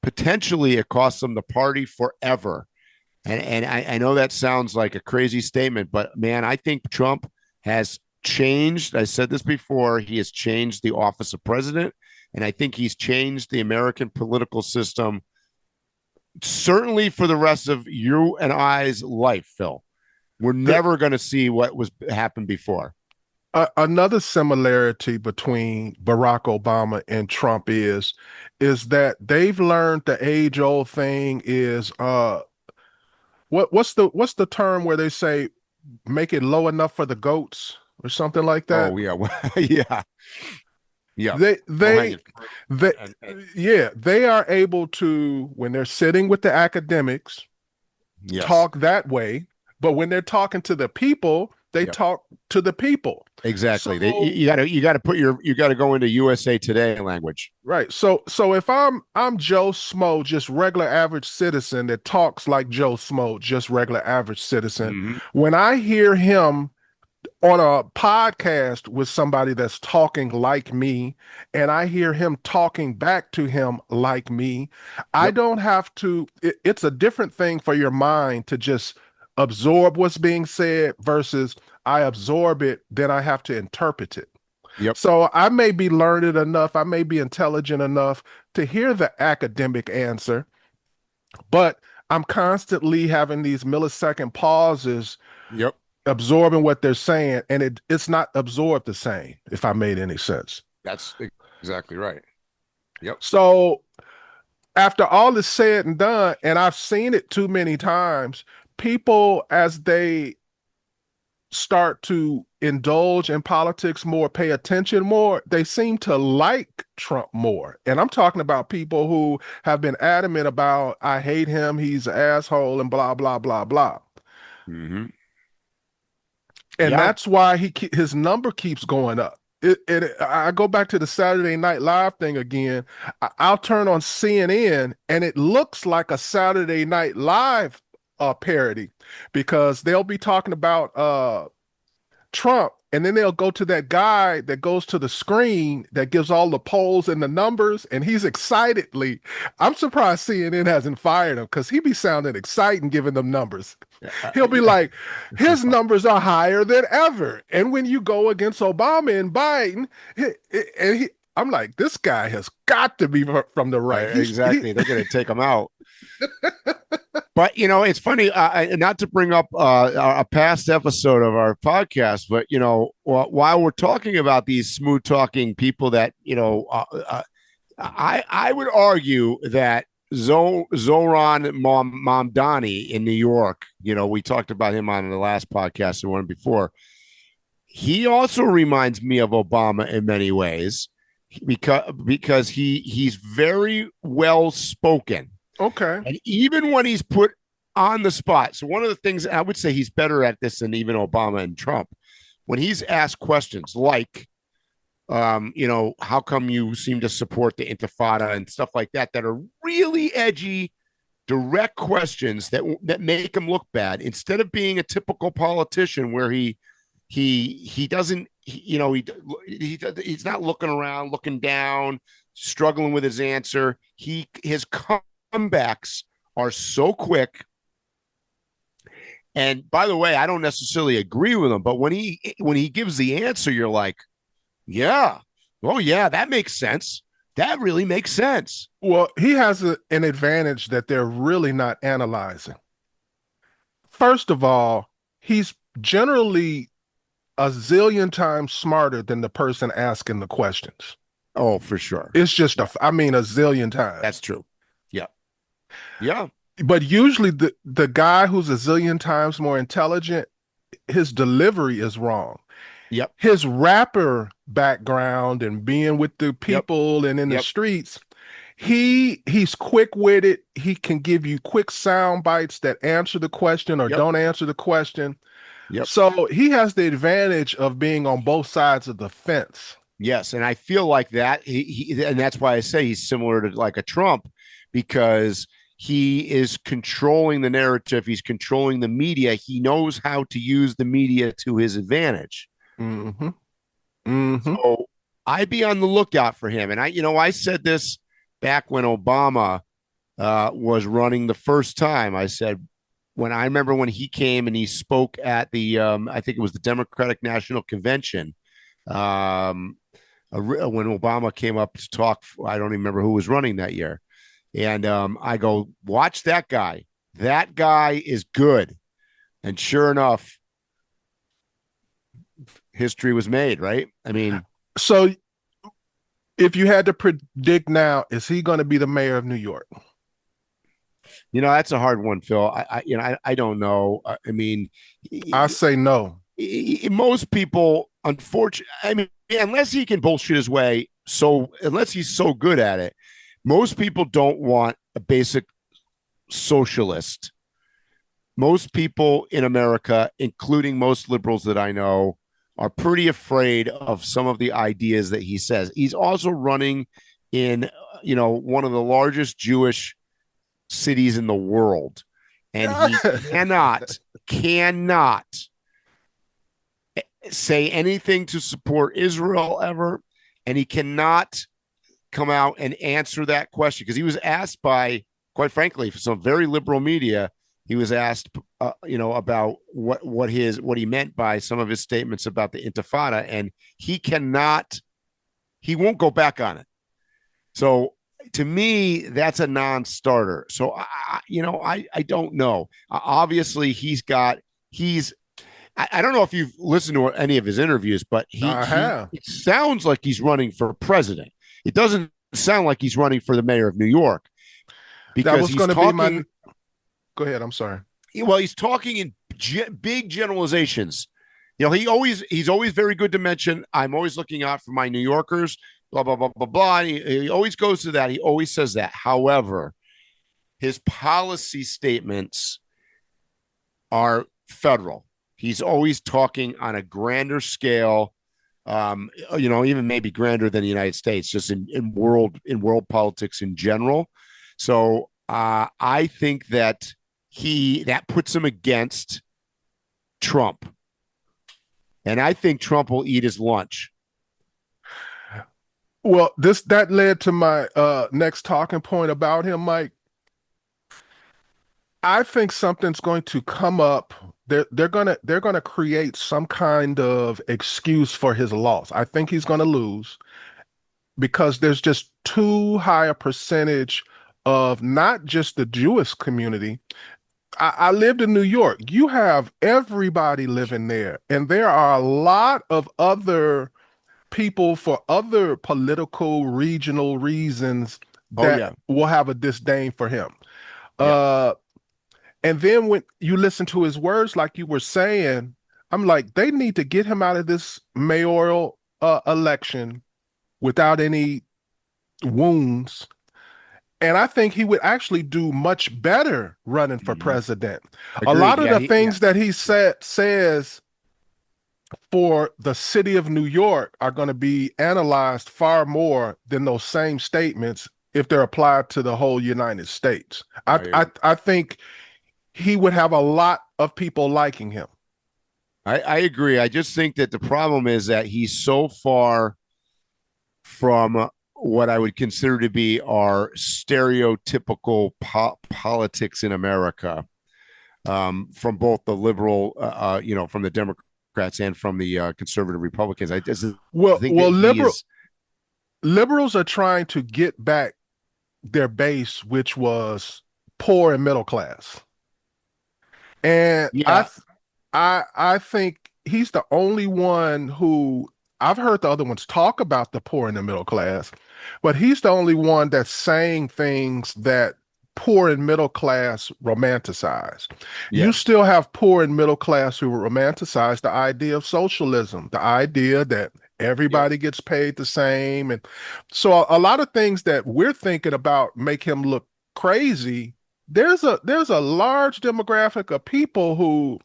Speaker 2: potentially it cost them the party forever. And I know that sounds like a crazy statement, but man, I think Trump has changed. I said this before. He has changed the office of president, and I think he's changed the American political system, certainly for the rest of you and I's life, Phil. We're never going to see what happened before.
Speaker 3: Another similarity between Barack Obama and Trump is that they've learned the age-old thing is what's the term where they say make it low enough for the goats or something like that?
Speaker 2: Oh yeah, yeah, yeah.
Speaker 3: They are able to, when they're sitting with the academics, talk that way, but when they're talking to the people, they talk to the people.
Speaker 2: Exactly. So, you got to go into USA Today language.
Speaker 3: Right. So if I'm Joe Smo, just regular average citizen that talks like Joe Smo, just regular average citizen, when I hear him on a podcast with somebody that's talking like me, and I hear him talking back to him like me, I don't have to, it's a different thing for your mind to just absorb what's being said versus I absorb it, then I have to interpret it.
Speaker 2: Yep.
Speaker 3: So I may be learned enough, I may be intelligent enough to hear the academic answer, but I'm constantly having these millisecond pauses, absorbing what they're saying, and it's not absorbed the same, if I made any sense.
Speaker 2: That's exactly right. Yep.
Speaker 3: So after all is said and done, and I've seen it too many times, people, as they start to indulge in politics more, pay attention more, they seem to like Trump more. And I'm talking about people who have been adamant about, I hate him, he's an asshole, and blah, blah, blah, blah.
Speaker 2: And
Speaker 3: that's why his number keeps going up. I go back to the Saturday Night Live thing again. I'll turn on CNN, and it looks like a Saturday Night Live parody, because they'll be talking about Trump, and then they'll go to that guy that goes to the screen that gives all the polls and the numbers, and he's excitedly, I'm surprised CNN hasn't fired him, because he be sounding exciting giving them numbers. He'll be like, his numbers are higher than ever, and when you go against Obama and Biden, I'm like, this guy has got to be from the right.
Speaker 2: Exactly. They're going to take him out. But, it's funny, not to bring up a past episode of our podcast, but, while we're talking about these smooth talking people that, I would argue that Zohran Mamdani in New York, we talked about him on the last podcast and one before. He also reminds me of Obama in many ways, because he's very well spoken.
Speaker 3: Okay.
Speaker 2: And even when he's put on the spot, so one of the things I would say he's better at this than even Obama and Trump, when he's asked questions like, How come you seem to support the Intifada and stuff like that are really edgy, direct questions that make him look bad, instead of being a typical politician where he doesn't he's not looking around, looking down, struggling with his answer. His comebacks are so quick. And by the way, I don't necessarily agree with him, but when he gives the answer, you're like, yeah, oh yeah, that makes sense. That really makes sense.
Speaker 3: Well, he has an advantage that they're really not analyzing. First of all, he's generally a zillion times smarter than the person asking the questions.
Speaker 2: Oh, for sure.
Speaker 3: It's just a zillion times.
Speaker 2: That's true. Yeah. Yeah.
Speaker 3: But usually the guy who's a zillion times more intelligent, his delivery is wrong.
Speaker 2: Yep.
Speaker 3: His rapper background and being with the people and in the streets, he's quick-witted. He can give you quick sound bites that answer the question or don't answer the question.
Speaker 2: Yep.
Speaker 3: So he has the advantage of being on both sides of the fence.
Speaker 2: Yes, and I feel like that and that's why I say he's similar to like a Trump, because he is controlling the narrative. He's controlling the media. He knows how to use the media to his advantage.
Speaker 3: Mm-hmm. Mm-hmm.
Speaker 2: So I'd be on the lookout for him. And I said this back when Obama was running the first time. I said, I remember when he came and he spoke at the, I think it was the Democratic National Convention, when Obama came up to talk. I don't even remember who was running that year. And I go, watch that guy. That guy is good. And sure enough, history was made, right? I mean,
Speaker 3: so if you had to predict now, is he going to be the mayor of New York?
Speaker 2: That's a hard one, Phil. I don't know. I mean,
Speaker 3: I say no.
Speaker 2: Most people, unfortunately, I mean, unless he can bullshit his way, unless he's so good at it, most people don't want a basic socialist. Most people in America, including most liberals that I know, are pretty afraid of some of the ideas that he says. He's also running in, one of the largest Jewish cities in the world. And he cannot say anything to support Israel ever. And he cannot come out and answer that question, because he was asked by, quite frankly, for some very liberal media, he was asked, about what he meant by some of his statements about the Intifada, and he won't go back on it. So to me, that's a non-starter. So I don't know. Obviously, I don't know if you've listened to any of his interviews, but it sounds like he's running for president. It doesn't sound like he's running for the mayor of New York, because
Speaker 3: that was going to be my. Go ahead. I'm sorry.
Speaker 2: Well, he's talking in big generalizations. He's always very good to mention, I'm always looking out for my New Yorkers, blah, blah, blah, blah, blah. He always goes to that. He always says that. However, his policy statements are federal. He's always talking on a grander scale, even maybe grander than the United States, just in world politics in general. So I think that that puts him against Trump. And I think Trump will eat his lunch.
Speaker 3: Well, that led to my next talking point about him, Mike. I think something's going to come up. They're gonna create some kind of excuse for his loss. I think he's gonna lose because there's just too high a percentage of not just the Jewish community. I lived in New York. You have everybody living there, and there are a lot of other people for other political, regional reasons that will have a disdain for him. Yeah. And then when you listen to his words, like you were saying, I'm like, they need to get him out of this mayoral election without any wounds. And I think he would actually do much better running for president. Agreed. A lot of the things that he says for the city of New York are going to be analyzed far more than those same statements if they're applied to the whole United States. I think he would have a lot of people liking him.
Speaker 2: I agree. I just think that the problem is that he's so far from what I would consider to be our stereotypical politics in America, from both the liberal, from the Democrats and from the conservative Republicans. I just think
Speaker 3: liberals are trying to get back their base, which was poor and middle class. And I think he's the only one who, I've heard the other ones talk about the poor and the middle class, but he's the only one that's saying things that poor and middle class romanticize. Yeah. You still have poor and middle class who romanticize the idea of socialism, the idea that everybody gets paid the same. And so a lot of things that we're thinking about make him look crazy. There's a large demographic of people who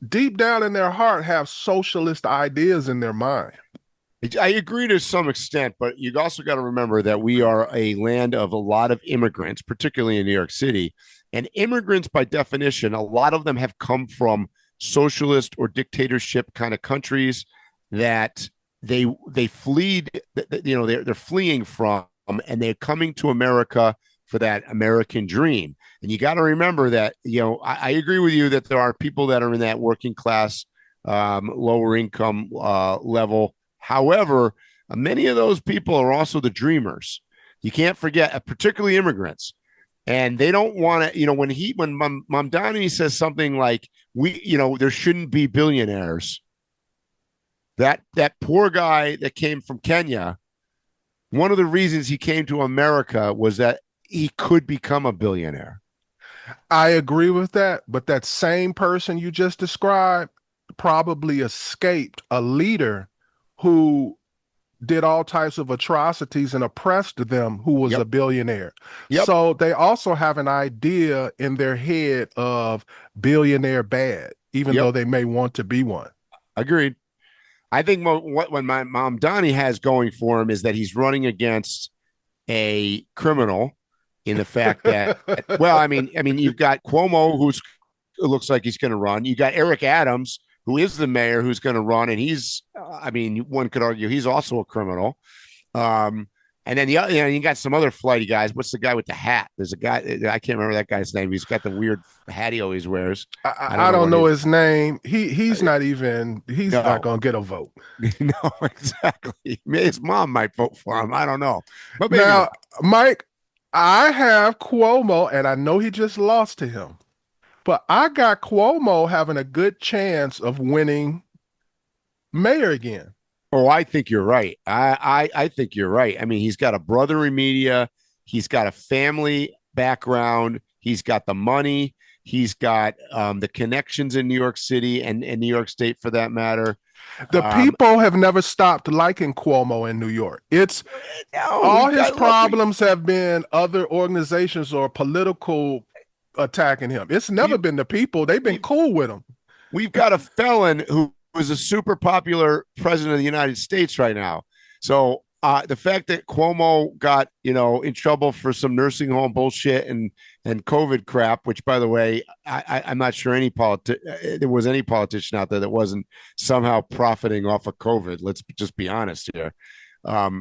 Speaker 3: deep down in their heart have socialist ideas in their mind.
Speaker 2: I agree to some extent, but you also got to remember that we are a land of a lot of immigrants, particularly in New York City. And immigrants, by definition, a lot of them have come from socialist or dictatorship kind of countries that they fleed, they're fleeing from, and they're coming to America for that American dream. And you got to remember that, I agree with you that there are people that are in that working class, lower income level. However, many of those people are also the dreamers. You can't forget, particularly immigrants. And they don't want to, when Mamdani says something like, there shouldn't be billionaires. That poor guy that came from Kenya, one of the reasons he came to America was that he could become a billionaire.
Speaker 3: I agree with that, but that same person you just described probably escaped a leader who did all types of atrocities and oppressed them, who was a billionaire. Yep. So they also have an idea in their head of billionaire bad, even though they may want to be one.
Speaker 2: Agreed. I think what my Mamdani has going for him is that he's running against a criminal, in the fact that, you've got Cuomo, it looks like he's going to run. You got Eric Adams, who is the mayor, who's going to run, and he's, one could argue he's also a criminal. And then you got some other flighty guys. What's the guy with the hat? There's a guy, I can't remember that guy's name. He's got the weird hat he always wears.
Speaker 3: I don't know his name. He's not going to get a vote.
Speaker 2: No, exactly. His mom might vote for him. I don't know. But
Speaker 3: now, Mike, I have Cuomo, and I know he just lost to him, but I got Cuomo having a good chance of winning mayor again.
Speaker 2: Oh, I think you're right. I think you're right. He's got a brother in media. He's got a family background. He's got the money. He's got the connections in New York City and New York State, for that matter.
Speaker 3: The people have never stopped liking Cuomo in New York. All his problems have been other organizations or political attacking him. It's never been the people. They've been cool with him.
Speaker 2: We've got a felon who is a super popular president of the United States right now. So the fact that Cuomo got, in trouble for some nursing home bullshit and COVID crap, which, by the way, I'm not sure there was any politician out there that wasn't somehow profiting off of COVID. Let's just be honest here. That's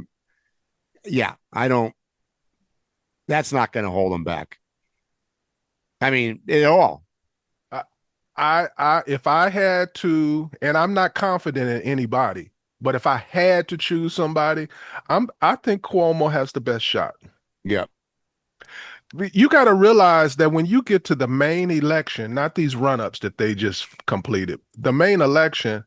Speaker 2: not going to hold him back. At all.
Speaker 3: If I had to, and I'm not confident in anybody, but if I had to choose somebody, I think Cuomo has the best shot.
Speaker 2: Yeah.
Speaker 3: You got to realize that when you get to the main election, not these run-ups that they just completed, the main election,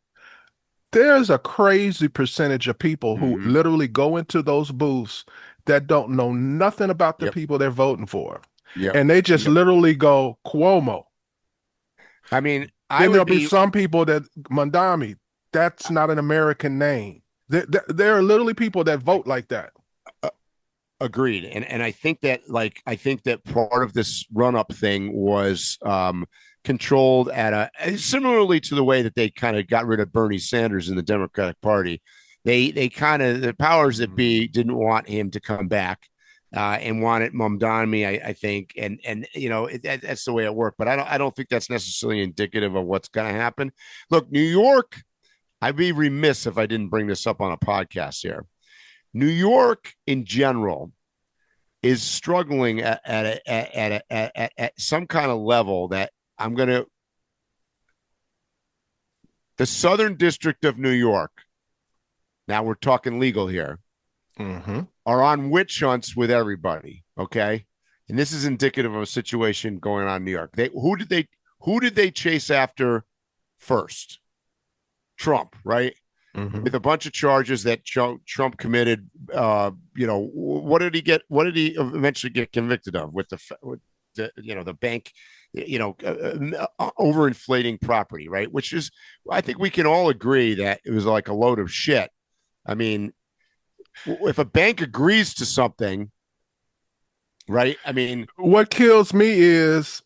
Speaker 3: there's a crazy percentage of people who literally go into those booths that don't know nothing about the people they're voting for. Yep. And they just literally go, Cuomo. Then there'll be some people that, Mamdani, that's not an American name. There are literally people that vote like that.
Speaker 2: Agreed. And I think that part of this run-up thing was controlled at similarly to the way that they kind of got rid of Bernie Sanders in the Democratic Party. They kind of, the powers that be didn't want him to come back. And wanted Mamdani, I think, and that's the way it worked. But I don't think that's necessarily indicative of what's going to happen. Look, New York, I'd be remiss if I didn't bring this up on a podcast here. New York in general is struggling at some kind of level that the Southern District of New York. Now we're talking legal here. Are on witch hunts with everybody, okay? And this is indicative of a situation going on in New York. Who did they chase after first? Trump, right? With a bunch of charges that Trump committed. What did he get? What did he eventually get convicted of? With the bank, overinflating property, right? Which is, I think we can all agree that it was like a load of shit. I mean, if a bank agrees to something, right? I mean,
Speaker 3: what kills me is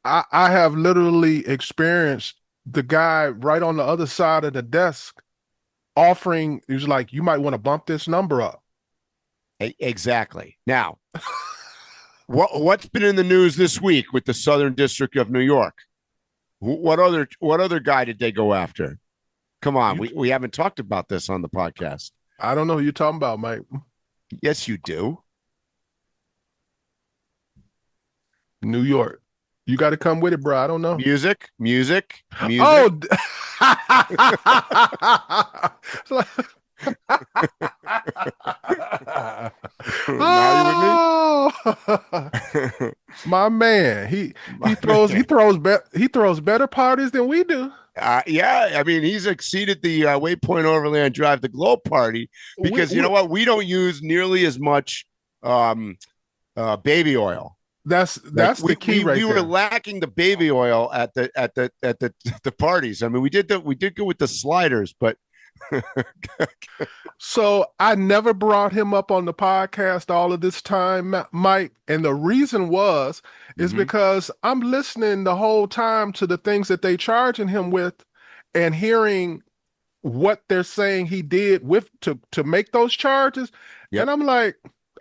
Speaker 3: I have literally experienced the guy right on the other side of the desk offering, he was like, you might want to bump this number up.
Speaker 2: Exactly. Now, what's been in the news this week with the Southern District of New York? What other guy did they go after? Come on, we haven't talked about this on the podcast.
Speaker 3: I don't know who you're talking about, Mike.
Speaker 2: Yes, you do.
Speaker 3: New York. You got to come with it, bro. I don't know.
Speaker 2: Music.
Speaker 3: Oh. My man. He throws better parties than we do.
Speaker 2: Yeah, I mean, he's exceeded the Waypoint Overland Drive the Globe party because you know what? We don't use nearly as much baby oil.
Speaker 3: That's the key right there.
Speaker 2: We were lacking the baby oil at the parties. I mean, we did go with the sliders, but
Speaker 3: so I never brought him up on the podcast all of this time, Mike, and the reason is because I'm listening the whole time to the things that they charging him with and hearing what they're saying he did to make those charges. Yep. And I'm like,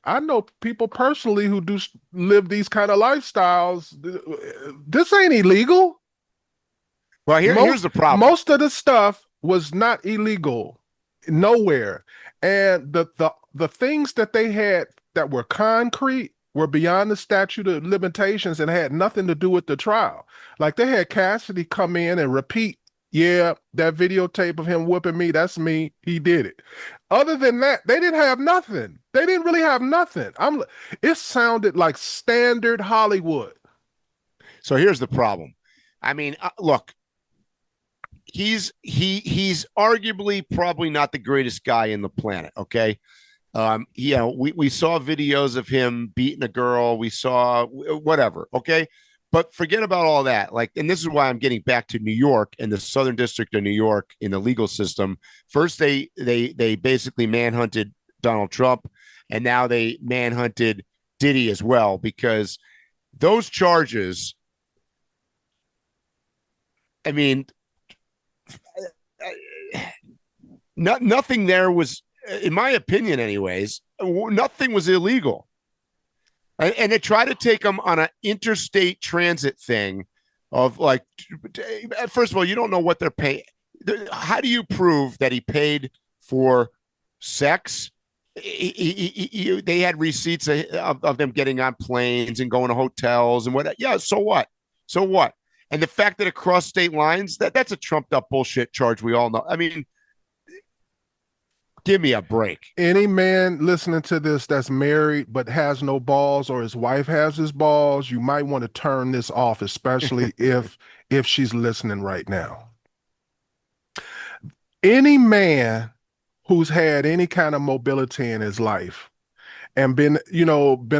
Speaker 3: I know people personally who do live these kind of lifestyles. This ain't illegal.
Speaker 2: Well, here's the problem.
Speaker 3: Most of the stuff was not illegal nowhere. And the things that they had that were concrete were beyond the statute of limitations and had nothing to do with the trial. Like they had Cassidy come in and repeat, yeah, that videotape of him whooping me, that's me. He did it. Other than that, they didn't have nothing. They didn't really have nothing. It sounded like standard Hollywood.
Speaker 2: So here's the problem. I mean, look, he's arguably probably not the greatest guy in the planet. Okay. We saw videos of him beating a girl. We saw whatever. Okay. But forget about all that. Like, and this is why I'm getting back to New York and the Southern District of New York in the legal system. First, they basically manhunted Donald Trump, and now they manhunted Diddy as well, because those charges, I mean, nothing there was, in my opinion anyways, nothing was illegal. And they try to take them on an interstate transit thing of like, first of all, you don't know what they're paying. How do you prove that he paid for sex? They had receipts of them getting on planes and going to hotels and what. Yeah, so what? So what? And the fact that it crossed state lines, that's a trumped up bullshit charge. We all know. I mean, give me a break.
Speaker 3: Any man listening to this that's married but has no balls, or his wife has his balls, you might want to turn this off, especially if she's listening right now. Any man who's had any kind of mobility in his life and been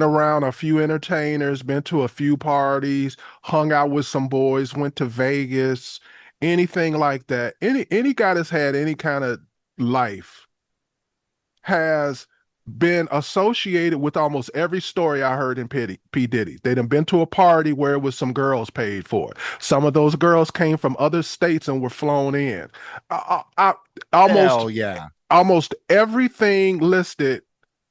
Speaker 3: around a few entertainers, been to a few parties, hung out with some boys, went to Vegas, anything like that, any guy that's had any kind of life has been associated with almost every story I heard in P. Diddy. They done been to a party where it was some girls paid for it. Some of those girls came from other states and were flown in.
Speaker 2: Hell yeah.
Speaker 3: Almost everything listed,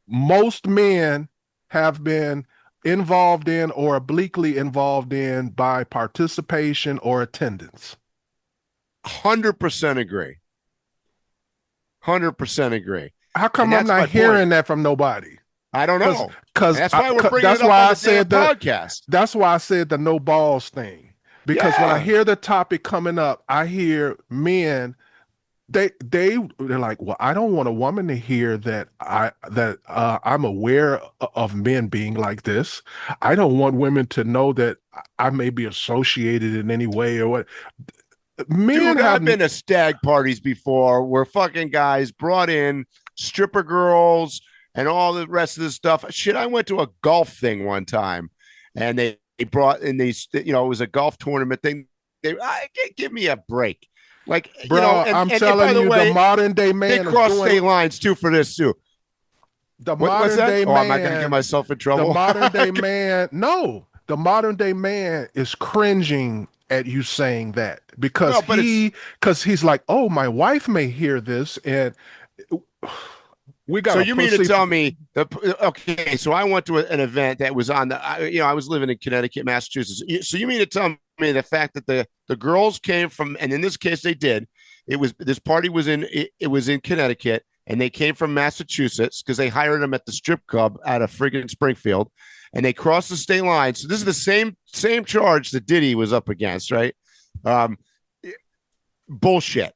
Speaker 3: most men have been involved in or obliquely involved in by participation or attendance.
Speaker 2: 100% agree. 100% agree.
Speaker 3: How come I'm not hearing that from nobody?
Speaker 2: I don't know.
Speaker 3: Because
Speaker 2: that's why we're bringing it up on the podcast.
Speaker 3: That's why I said the no balls thing. Because when I hear the topic coming up, I hear men. They're like, well, I don't want a woman to hear that I'm aware of men being like this. I don't want women to know that I may be associated in any way or what. Men
Speaker 2: have been to stag parties before where fucking guys brought in stripper girls and all the rest of this stuff. Shit, I went to a golf thing one time, and they brought in these. It was a golf tournament thing. Give me a break. Like,
Speaker 3: bro, I'm telling you, the modern day man
Speaker 2: they cross state lines too for this too.
Speaker 3: The modern day man.
Speaker 2: Am I going to get myself in trouble?
Speaker 3: The modern day man. No, the modern day man is cringing at you saying that because he's like, oh, my wife may hear this, and we got.
Speaker 2: So you mean to tell me okay? So I went to an event that was on the. I was living in Connecticut, Massachusetts. So you mean to tell me the fact that the girls came from, and in this case they did. This party was in Connecticut, and they came from Massachusetts because they hired them at the strip club out of friggin' Springfield, and they crossed the state line. So this is the same charge that Diddy was up against, right? Bullshit.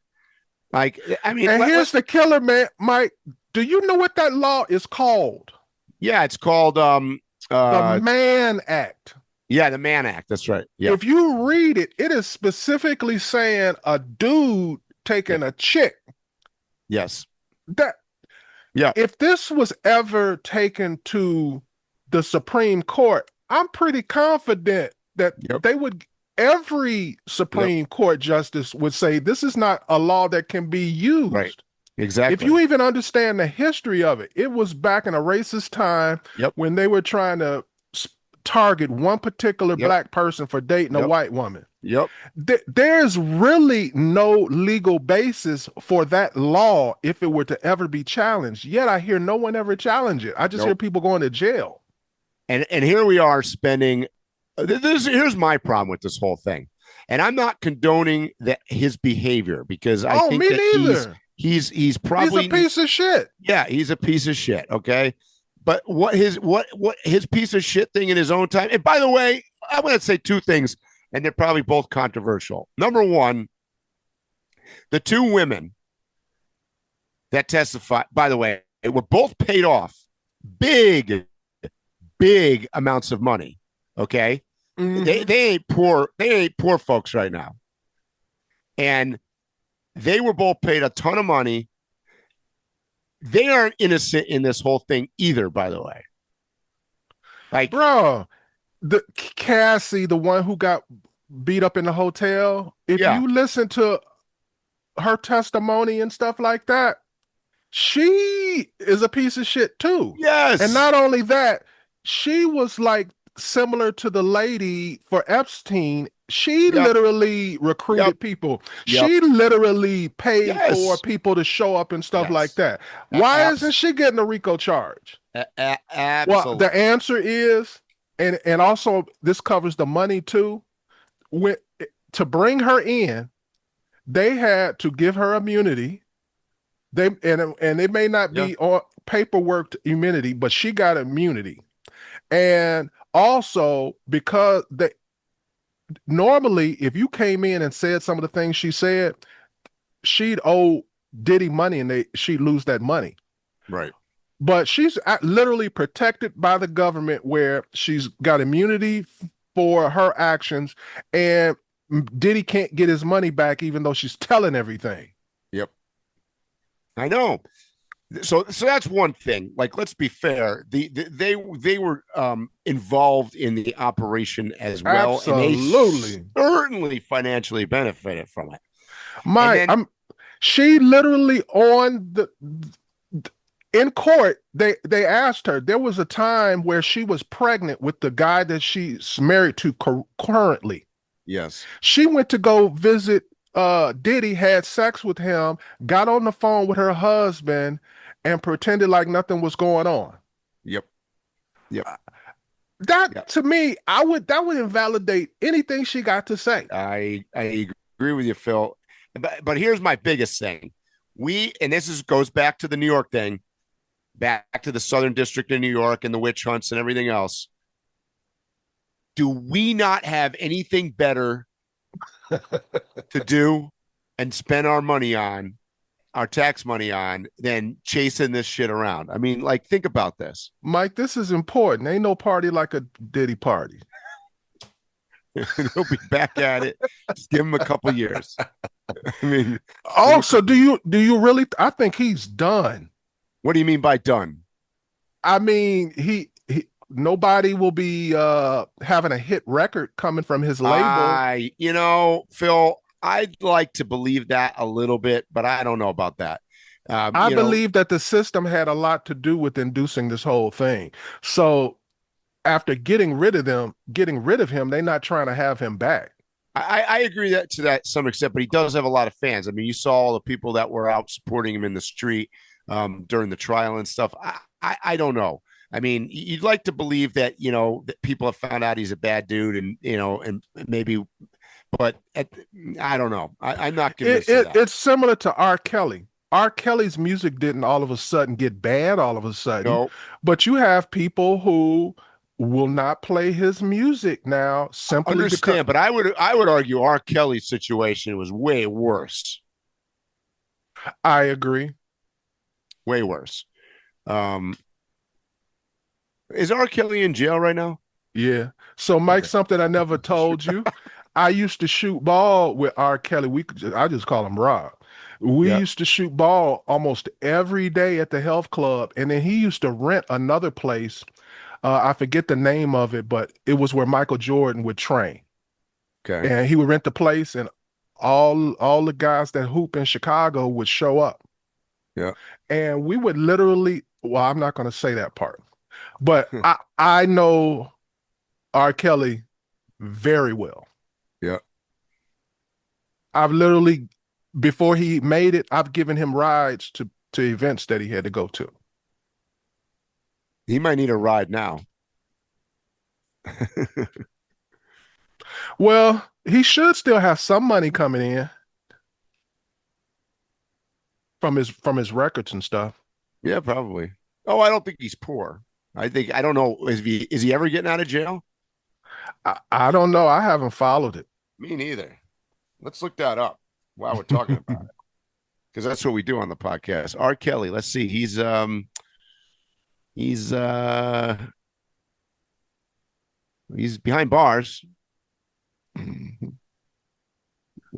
Speaker 2: Like, I mean,
Speaker 3: and here's the killer, man. Mike, do you know what that law is called?
Speaker 2: Yeah, it's called
Speaker 3: the Mann Act.
Speaker 2: Yeah, the Mann Act. That's right. Yeah.
Speaker 3: If you read it, it is specifically saying a dude taking a chick.
Speaker 2: Yes.
Speaker 3: If this was ever taken to the Supreme Court, I'm pretty confident that every Supreme Court justice would say this is not a law that can be used.
Speaker 2: Right. Exactly.
Speaker 3: If you even understand the history of it, it was back in a racist time when they were trying to target one particular black person for dating a white woman.
Speaker 2: Yep.
Speaker 3: There's really no legal basis for that law if it were to ever be challenged. Yet I hear no one ever challenge it. I just hear people going to jail.
Speaker 2: And here we are spending. Here's my problem with this whole thing, and I'm not condoning his behavior because I think that he's probably
Speaker 3: a piece of shit.
Speaker 2: Yeah, he's a piece of shit. Okay, but what his piece of shit thing in his own time. And by the way, I'm going to say two things, and they're probably both controversial. Number one, the two women that testified, by the way, were both paid off big amounts of money. Okay. Mm-hmm. They ain't poor folks right now. And they were both paid a ton of money. They aren't innocent in this whole thing either, by the way. Like,
Speaker 3: bro, the Cassie, the one who got beat up in the hotel, if you listen to her testimony and stuff like that, she is a piece of shit too.
Speaker 2: Yes.
Speaker 3: And not only that, she was like similar to the lady for Epstein. She literally recruited people. She literally paid for people to show up and stuff like that. Why isn't she getting a RICO charge?
Speaker 2: Absolutely.
Speaker 3: Well, the answer is, and also this covers the money too. To bring her in, they had to give her immunity. And it may not be on paperwork immunity, but she got immunity. And also because normally if you came in and said some of the things she said, she'd owe Diddy money and she'd lose that money.
Speaker 2: Right.
Speaker 3: But she's literally protected by the government where she's got immunity for her actions, and Diddy can't get his money back even though she's telling everything.
Speaker 2: Yep. I know. So that's one thing. Like, let's be fair. They were involved in the operation as well.
Speaker 3: Absolutely.
Speaker 2: And they certainly financially benefited from it.
Speaker 3: She literally In court, they asked her. There was a time where she was pregnant with the guy that she's married to currently.
Speaker 2: Yes.
Speaker 3: She went to go visit Diddy, had sex with him, got on the phone with her husband, and pretended like nothing was going on.
Speaker 2: Yep.
Speaker 3: That to me, that would invalidate anything she got to say.
Speaker 2: I agree with you, Phil. But here's my biggest thing. And this goes back to the New York thing, back to the Southern District of New York and the witch hunts and everything else. Do we not have anything better to do and spend our money on, our tax money on, than chasing this shit around? I mean, like, think about this.
Speaker 3: Mike, this is important. Ain't no party like a Diddy party.
Speaker 2: He'll be back at it. Just give him a couple years. I mean,
Speaker 3: so do you really? I think he's done.
Speaker 2: What do you mean by done?
Speaker 3: I mean, he nobody will be having a hit record coming from his label.
Speaker 2: Phil, I'd like to believe that a little bit, but I don't know about that.
Speaker 3: I believe that the system had a lot to do with inducing this whole thing. So after getting rid of him, they're not trying to have him back.
Speaker 2: I agree to that some extent, but he does have a lot of fans. I mean, you saw all the people that were out supporting him in the street during the trial and stuff. I don't know. I mean, you'd like to believe that, that people have found out he's a bad dude and maybe, but I don't know. I'm not convinced of that.
Speaker 3: It's similar to R. Kelly. R. Kelly's music didn't all of a sudden get bad all of a sudden.
Speaker 2: No.
Speaker 3: But you have people who will not play his music now simply
Speaker 2: understand, but I would argue R. Kelly's situation was way worse.
Speaker 3: I agree.
Speaker 2: Way worse. Is R. Kelly in jail right now?
Speaker 3: Yeah. So, Mike, okay. Something I never told you. I used to shoot ball with R. Kelly. I just call him Rob. We used to shoot ball almost every day at the health club, and then he used to rent another place. I forget the name of it, but it was where Michael Jordan would train.
Speaker 2: Okay.
Speaker 3: And he would rent the place, and all the guys that hoop in Chicago would show up.
Speaker 2: Yeah.
Speaker 3: And we would literally, well, I'm not going to say that part, but I know R. Kelly very well.
Speaker 2: Yeah.
Speaker 3: I've literally, before he made it, I've given him rides to events that he had to go to.
Speaker 2: He might need a ride now.
Speaker 3: Well, he should still have some money coming in from his records and stuff.
Speaker 2: Yeah, probably. Oh, I don't think he's poor. I don't know. Is he ever getting out of jail?
Speaker 3: I don't know. I haven't followed it.
Speaker 2: Me neither. Let's look that up while we're talking about it, because that's what we do on the podcast. R. Kelly. Let's see. He's behind bars.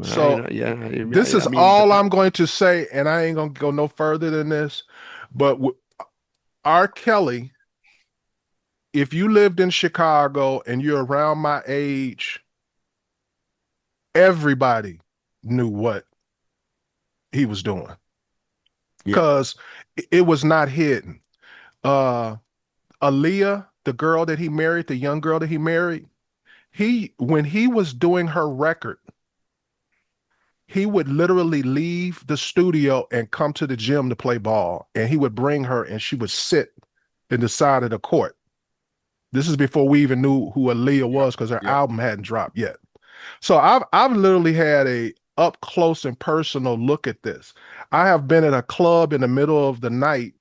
Speaker 3: So this is all I'm going to say, and I ain't going to go no further than this. But R. Kelly, if you lived in Chicago and you're around my age, everybody knew what he was doing because it was not hidden. Aaliyah, the girl that he married, the young girl that he married, when he was doing her record, he would literally leave the studio and come to the gym to play ball, and he would bring her and she would sit in the side of the court. This is before we even knew who Aaliyah was, because her album hadn't dropped yet. So I've literally had a up close and personal look at this. I have been at a club in the middle of the night,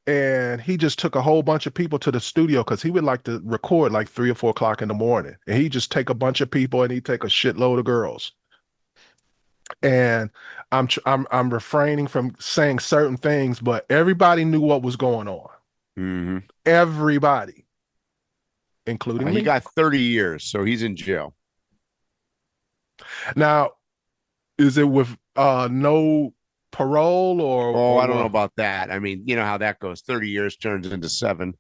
Speaker 3: and he just took a whole bunch of people to the studio because he would like to record like 3 or 4 o'clock in the morning. And he'd just take a bunch of people and he'd take a shitload of girls. And I'm refraining from saying certain things, but everybody knew what was going on.
Speaker 2: Mm-hmm.
Speaker 3: Everybody, including me.
Speaker 2: He got 30 years, so he's in jail.
Speaker 3: Now, is it with no parole or
Speaker 2: I don't know about that. I mean, you know how that goes. 30 years turns into 7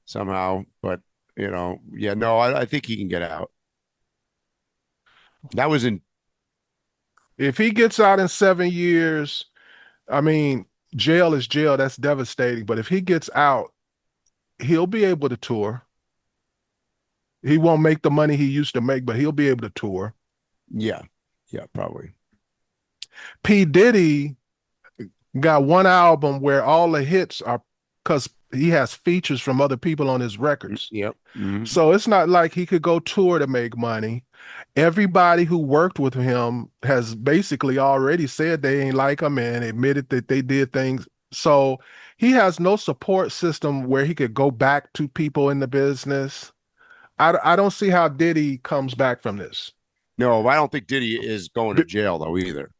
Speaker 2: somehow, but I think he can get out. That was in.
Speaker 3: If he gets out in 7 years, I mean, jail is jail. That's devastating. But if he gets out, he'll be able to tour. He won't make the money he used to make, but he'll be able to tour.
Speaker 2: Yeah, probably.
Speaker 3: P. Diddy got one album where all the hits are because he has features from other people on his records.
Speaker 2: Yep. Mm-hmm.
Speaker 3: So it's not like he could go tour to make money. Everybody who worked with him has basically already said they ain't like him and admitted that they did things. So he has no support system where he could go back to people in the business. I don't see how Diddy comes back from this.
Speaker 2: No, I don't think Diddy is going to jail though either.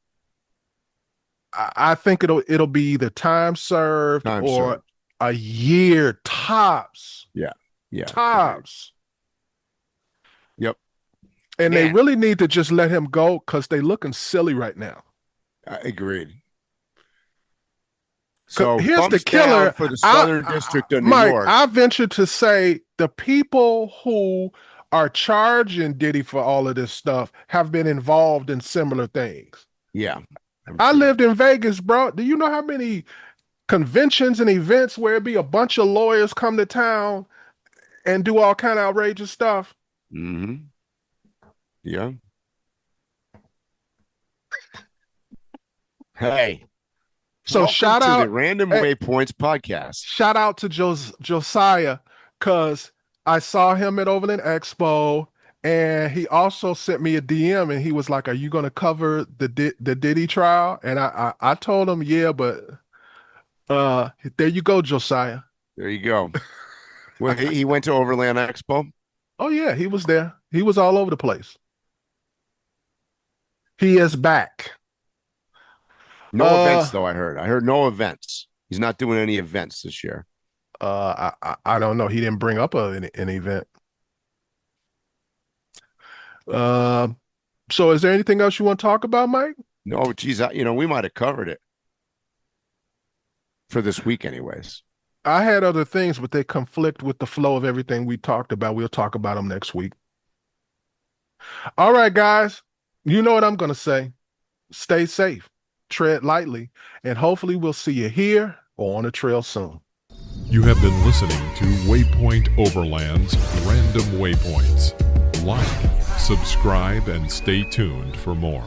Speaker 3: I think it'll be either time served or a year tops.
Speaker 2: Yeah.
Speaker 3: Tops.
Speaker 2: Yep.
Speaker 3: And they really need to just let him go because they're looking silly right now.
Speaker 2: Agreed. So
Speaker 3: here's the killer
Speaker 2: for the Southern District of New York.
Speaker 3: I venture to say the people who are charging Diddy for all of this stuff have been involved in similar things.
Speaker 2: Yeah.
Speaker 3: I lived in Vegas, bro. Do you know how many conventions and events where it be a bunch of lawyers come to town and do all kind of outrageous stuff?
Speaker 2: Mm-hmm. Yeah. Hey.
Speaker 3: So shout out
Speaker 2: to the Random Waypoints podcast.
Speaker 3: Shout out to Josiah, because I saw him at Overland Expo, and he also sent me a DM, and he was like, "Are you going to cover the Diddy trial?" And I told him, "Yeah, but there you go, Josiah."
Speaker 2: There you go. Well, he went to Overland Expo.
Speaker 3: Oh yeah, he was there. He was all over the place. He is back.
Speaker 2: No events, though, I heard no events. He's not doing any events this year.
Speaker 3: I don't know. He didn't bring up an event. So is there anything else you want to talk about, Mike?
Speaker 2: No, geez, we might have covered it for this week anyways.
Speaker 3: I had other things, but they conflict with the flow of everything we talked about. We'll talk about them next week. All right, guys. You know what I'm going to say. Stay safe. Tread lightly, and hopefully we'll see you here or on the trail soon.
Speaker 4: You have been listening to Waypoint Overland's Random Waypoints. Like, subscribe, and stay tuned for more.